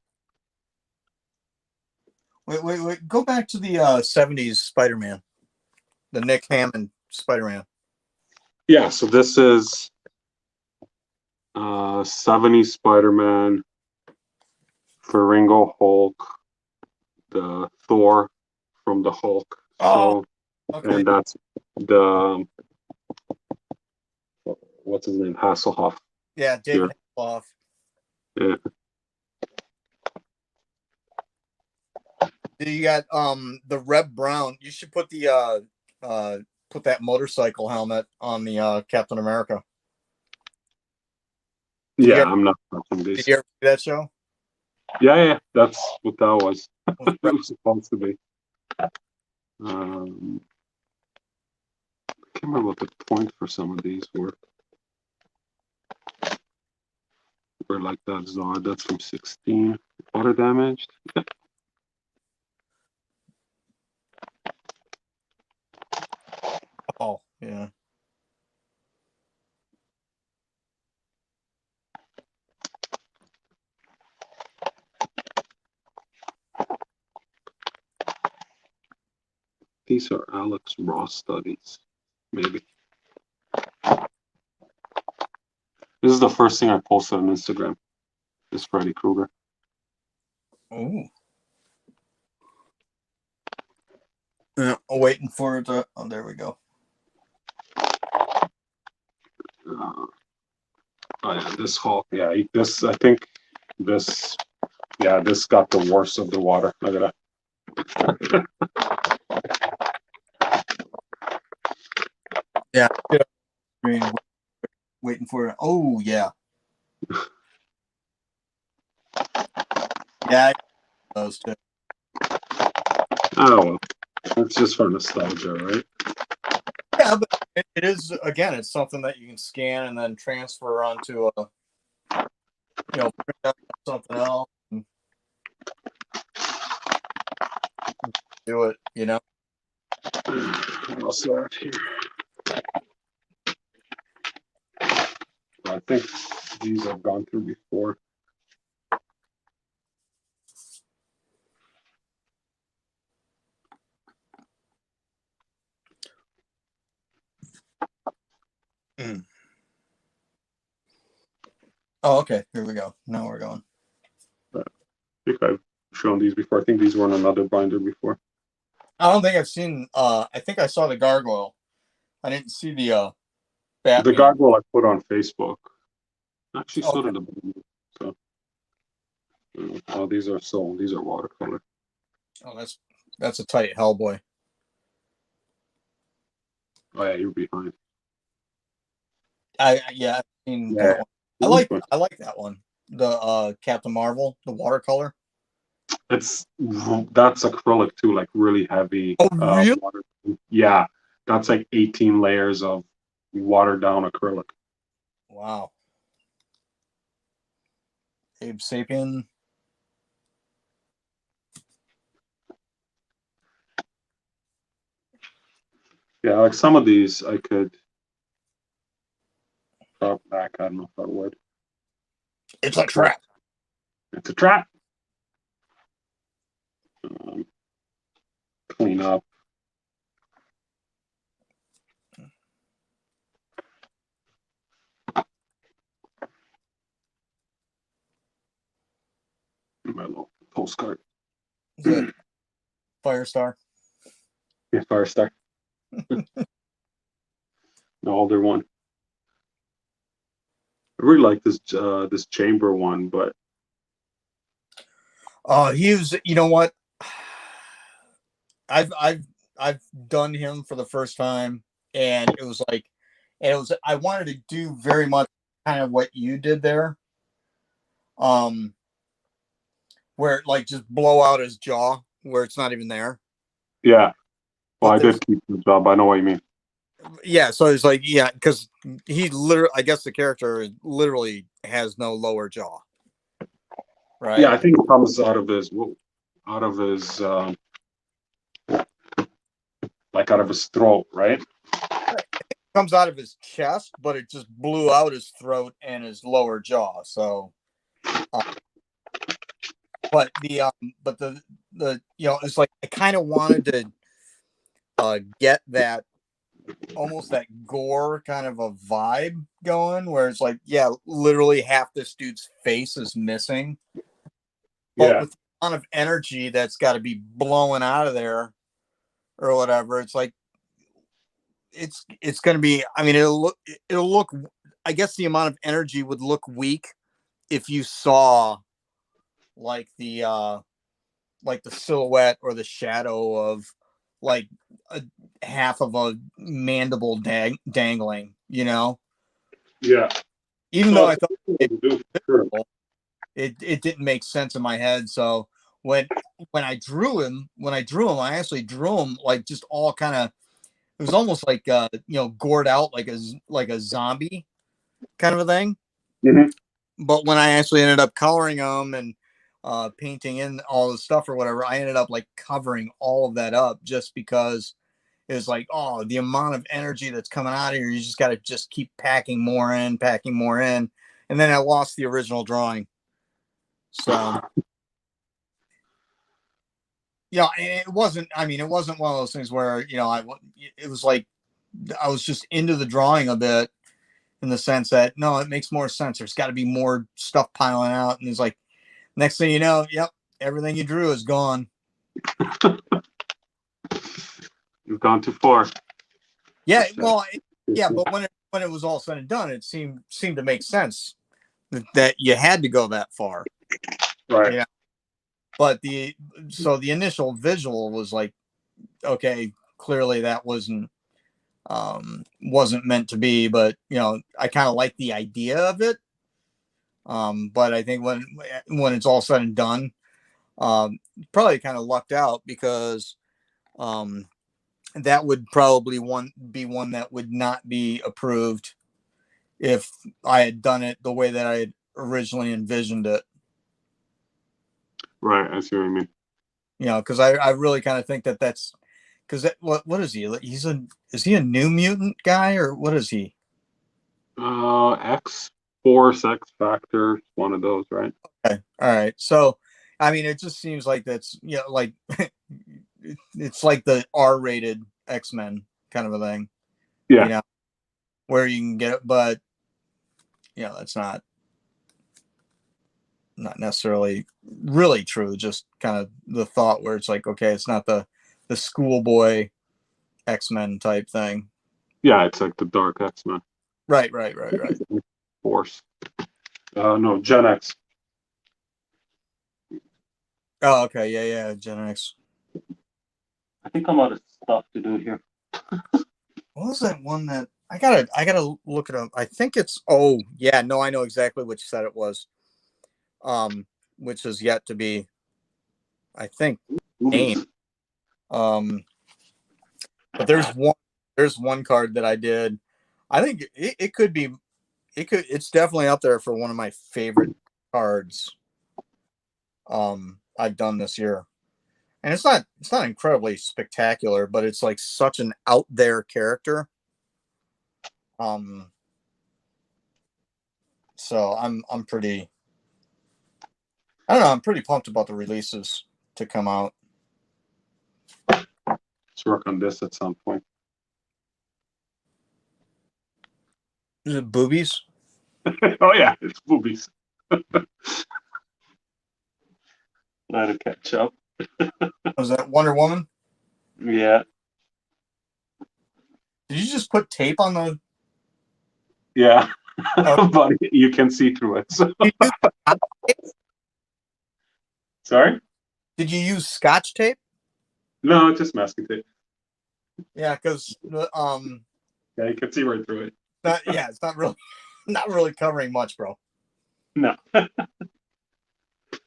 wait. Go back to the '70s Spider-Man, the Nick Hammond Spider-Man. Yeah, so this is 70s Spider-Man, Ferringo Hulk, the Thor from the Hulk show, Okay. and that's the what's his name, Hasselhoff. Yeah, David Hasselhoff. Yeah. You got the Reb Brown. You should put the put that motorcycle helmet on the Captain America. Yeah, I'm not touching these. Did you ever see that show? Yeah, that's what that was. It was supposed to be. I can't remember what the point for some of these were. Or like that Zod, that's from 16. Water damaged. Yeah. Oh, yeah. These are Alex Ross studies, maybe. This is the first thing I posted on Instagram. Is Freddy Krueger. Ooh. Yeah, waiting for it to. Oh, there we go. Oh yeah, this Hulk. Yeah, this. I think this. Yeah, this got the worst of the water. Look at that. Yeah. Waiting for it. Oh yeah. Yeah, those two. Oh well, it's just for nostalgia, right? Yeah, but it is again. It's something that you can scan and then transfer onto a, print out something else and do it. What else do I have here? I think these I've gone through before. Mm. Oh, okay. Here we go. Now we're going. I think I've shown these before. I think these were in another binder before. I don't think I've seen. I think I saw the gargoyle. I didn't see the Batman. The gargoyle I put on Facebook. Actually, so Okay. did the binder. So, oh, these are watercolor. Oh, that's a tight Hellboy. Oh yeah, you're behind. I've seen that one. I like that one. The Captain Marvel, the watercolor. That's acrylic too, like really heavy. Oh, really? Water. Yeah, that's like 18 layers of watered down acrylic. Wow. Abe Sapien. Yeah, like some of these I could drop back. I don't know if I would. It's a trap. It's a trap. Um, Clean up. My little postcard. Is it Firestar? Yeah, Firestar. The older one. I really like this chamber one, but He was. You know what? I've done him for the first time, and it was like, and it was. I wanted to do very much kind of what you did there. Um, where like just blow out his jaw where it's not even there. yeah. Well, But I there's did keep the job. I know what you mean. yeah, so it's like yeah, because he literally, I guess the character literally has no lower jaw, Yeah, right? I think it comes out of his like out of his throat, right? Comes out of his chest, but it just blew out his throat and his lower jaw. So, uh, but the it's like I kind of wanted to get that almost that gore kind of a vibe going, where it's like yeah, literally half this dude's face is missing, but Yeah. with the amount of energy that's got to be blowing out of there or whatever, it's like it's going to be. I mean, it'll look. I guess the amount of energy would look weak if you saw like the silhouette or the shadow of like a half of a mandible dangling. Yeah. Even though Well, I it's thought it, difficult to do for sure. it didn't make sense in my head. So when when I drew him, I actually drew him like just all kind of. It was almost like gored out like a zombie kind of a thing. Mhm. But when I actually ended up coloring them and painting in all the stuff or whatever, I ended up like covering all of that up just because it was like, oh, the amount of energy that's coming out of here, you just got to just keep packing more in, packing more in. And then I lost the original drawing. So, yeah, it wasn't, I mean, it wasn't one of those things where, it was like I was just into the drawing a bit in the sense that, no, it makes more sense. There's got to be more stuff piling out. And it's like, next thing you know, yep, everything you drew is gone. You've gone too far. Yeah, But, well, yeah, but when it was all said and done, it seemed to make sense that you had to go that far. right. Yeah, but the initial visual was like, okay, clearly that wasn't meant to be, but I kind of like the idea of it. But I think when it's all said and done, probably kind of lucked out because um that would probably be one that would not be approved if I had done it the way that I had originally envisioned it. Right. I see what you mean. Because I really kind of think that's because what is he? Is he a New Mutant guy or what is he? X Force X Factor, one of those, right? Okay. All right. So, I mean, it just seems like that's like it's like the R-rated X-Men kind of a thing, Yeah. where you can get it, but that's not necessarily really true. Just kind of the thought where it's like, okay, it's not the schoolboy X-Men type thing. Yeah, it's like the Dark X-Men. Right. Force. No, Gen X. Oh, okay, yeah, Gen X. I think I'm out of stuff to do here. What was that one that I gotta look it up. I think it's oh yeah, no, I know exactly which set it was. Which is yet to be, I think, named. Ooh. Um, but there's one card that I did. I think it could be. It's definitely up there for one of my favorite cards. I've done this year, and it's not incredibly spectacular, but it's like such an out there character. Um, so I'm pretty. I don't know. I'm pretty pumped about the releases to come out. Let's work on this at some point. Is it boobies? Oh yeah, it's boobies. Try to catch up. Was that Wonder Woman? Yeah, Did you just put tape on the? yeah. Oh, But you can see through it. So. did you use, Sorry? did you use Scotch tape? No, just masking tape. Yeah, because Yeah, you can see right through it. it's not really not really covering much, bro. No.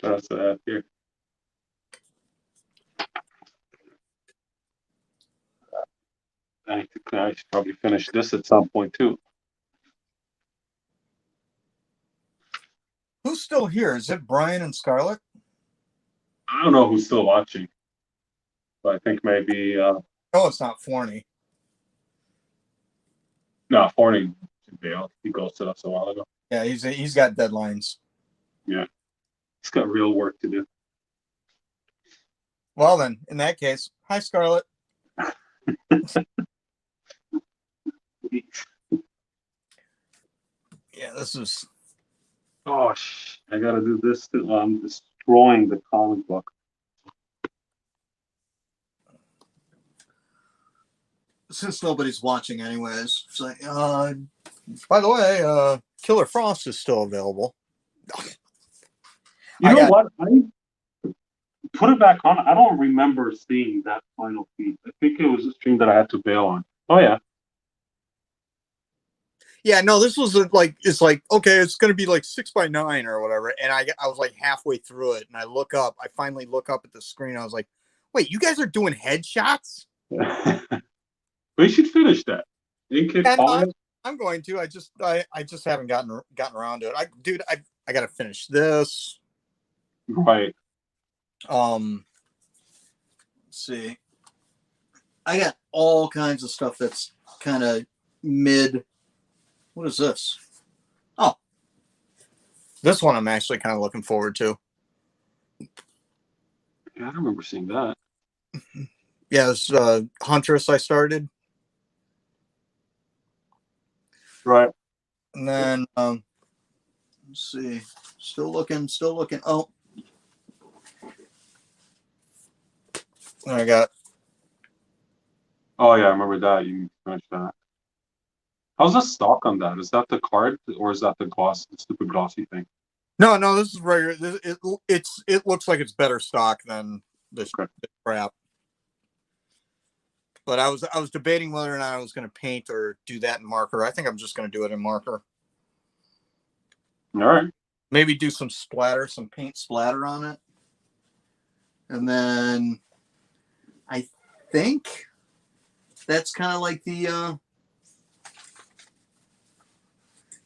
That's here. I should probably finish this at some point too. Who's still here? Is it Brian and Scarlett? I don't know who's still watching, but I think maybe Oh, it's not Forney. no, Forney should bail. He ghosted us a while ago. Yeah, he's got deadlines. Yeah, he's got real work to do. Well then, in that case, hi Scarlett. Yeah, this is. Oh, I gotta do this too. I'm destroying the comic book. Since nobody's watching, anyways. It's like, by the way, Killer Frost is still available. You know what? I put it back on. I don't remember seeing that final feed. I think it was a stream that I had to bail on. Oh yeah. Yeah, no, this was like it's like okay, it's gonna be like 6x9 or whatever, and I was like halfway through it, and I finally look up at the screen. I was like, wait, you guys are doing headshots? We should finish that. And I'm going to. I just haven't gotten around to it. Dude, I gotta finish this. Right. Let's see. I got all kinds of stuff that's kind of mid. What is this? Oh, this one I'm actually kind of looking forward to. Yeah, I remember seeing that. Yeah, it's Huntress I started. Right. And then let's see. Still looking. Oh, I got. Oh yeah, I remember that. You finished that. How's the stock on that? Is that the card or is that the stupid glossy thing? No, this is regular. It looks like it's better stock than this crap. But I was debating whether or not I was going to paint or do that in marker. I think I'm just going to do it in marker. All right. Maybe do some paint splatter on it. And then I think that's kind of like the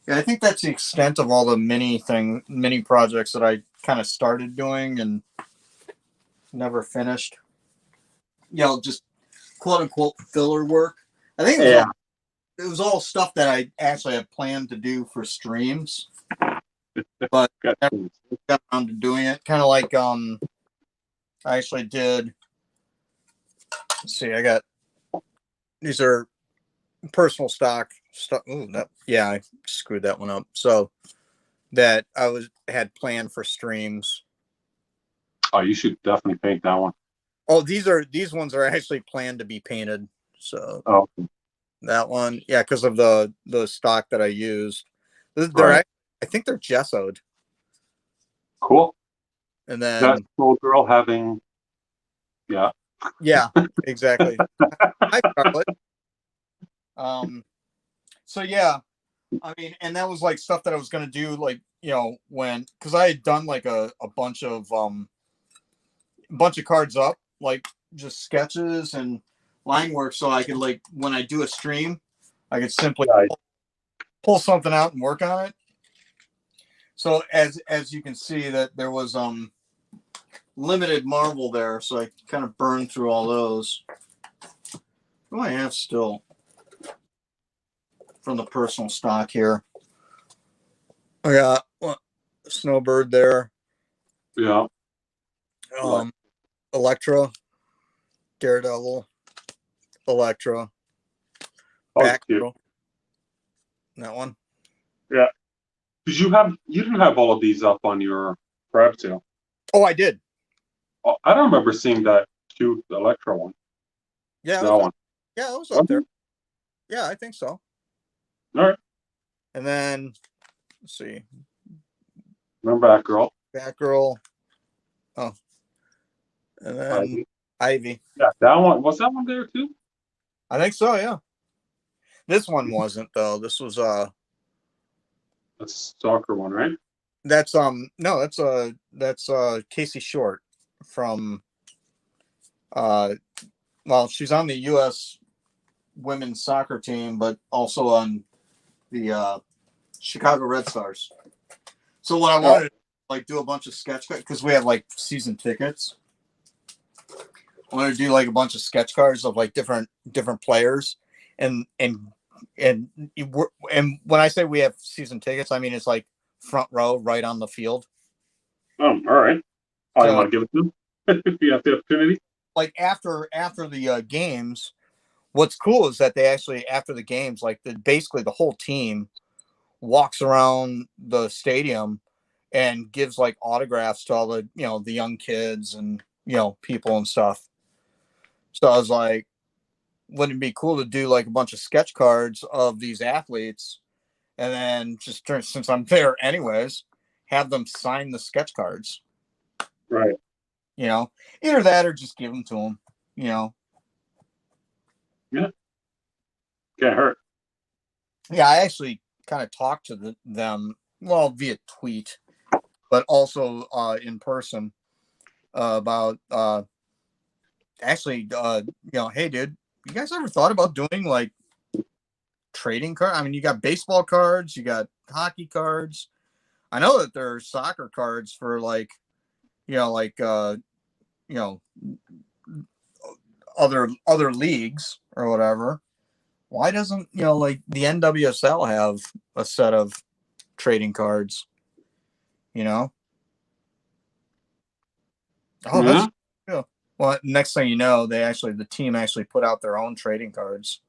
I think that's the extent of all the mini projects that I kind of started doing and never finished. Just quote unquote filler work. I think it was all stuff that I actually had planned to do for streams, but never got around to doing it. Kind of like I actually did. Let's see, I got these are personal stock stuff. Ooh, I screwed that one up. So that I had planned for streams. Oh, you should definitely paint that one. Oh, these ones are actually planned to be painted. So that one, yeah, because of the stock that I used. I think they're gessoed. Cool. And then that old girl having, yeah, exactly. Hi, Scarlett. So yeah, I mean, and that was like stuff that I was gonna do, like because I had done like a bunch of cards up, like just sketches and line work, so I could like when I do a stream, I could simply pull something out and work on it. So as you can see that there was limited marble there, so I kind of burned through all those. What do I have still from the personal stock here? I got Snowbird there. Yeah. Electra, Daredevil, Electra, Oh, it's cute. Batgirl. That one. Yeah. Because you didn't have all of these up on your grab sale. Oh, I did. Oh, I don't remember seeing that cute Electro one. Yeah, That one. Yeah, it was up there. Yeah, I think so. All right. And then let's see. Remember Batgirl. Batgirl. Oh. And then Ivy. Yeah, that one. Was that one there too? I think so, yeah. This one wasn't though. This was That's a soccer one, right? that's no, that's Casey Short from well, she's on the US women's soccer team, but also on the Chicago Red Stars. So what I wanted to like do a bunch of sketch cards because we have like season tickets. I wanted to do like a bunch of sketch cards of like different players, and and when I say we have season tickets, I mean it's like front row, right on the field. Oh, all right. Oh, you So want to give it to them if you have the opportunity? like after the games, what's cool is that they actually after the games, like basically the whole team walks around the stadium and gives like autographs to all the the young kids and people and stuff. So I was like, wouldn't it be cool to do like a bunch of sketch cards of these athletes and then just since I'm there anyways, have them sign the sketch cards. Right. Either that or just give them to them. Yeah. Can't hurt. Yeah, I actually kind of talked to them, well, via tweet, but also in person about actually, hey, dude, you guys ever thought about doing like trading card? I mean, you got baseball cards, you got hockey cards. I know that there are soccer cards for like, like other leagues or whatever. Why doesn't like the NWSL have a set of trading cards? Oh, that's well. Next thing you know, the team actually put out their own trading cards.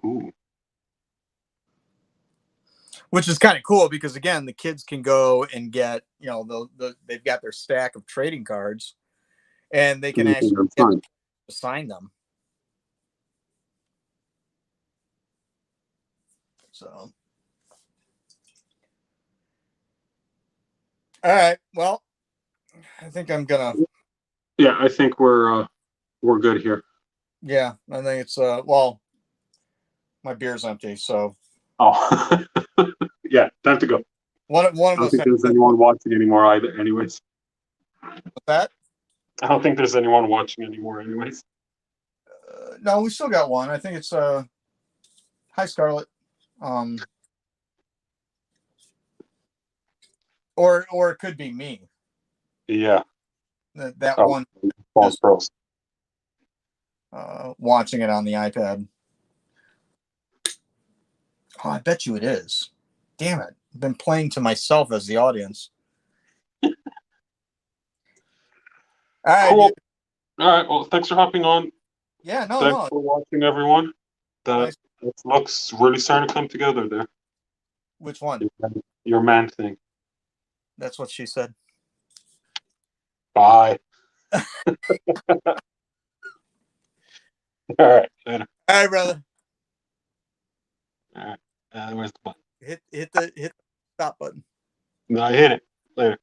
Ooh. Which is kind of cool because again, the kids can go and get they've got their stack of trading cards, and they can actually sign them. So, all right. Well, I think I'm gonna. Yeah, I think we're good here. Yeah, I think it's well, my beer's empty, so. Oh, yeah, time to go. One of I don't us. think there's anyone watching anymore either. Anyways, With that. I don't think there's anyone watching anymore. Anyways. No, we still got one. I think it's hi Scarlett. Or it could be me. Yeah. That one. False pros. Watching it on the iPad. Oh, I bet you it is. Damn it. I've been playing to myself as the audience. All right. Cool. Dude. All right. Well, thanks for hopping on. Yeah, Thanks for watching, everyone. That looks really starting to come together there. Which one? Your man thing. That's what she said. Bye. All right. Later. All right, brother. All right. Where's the button? Hit the stop button. No, I hit it. Later.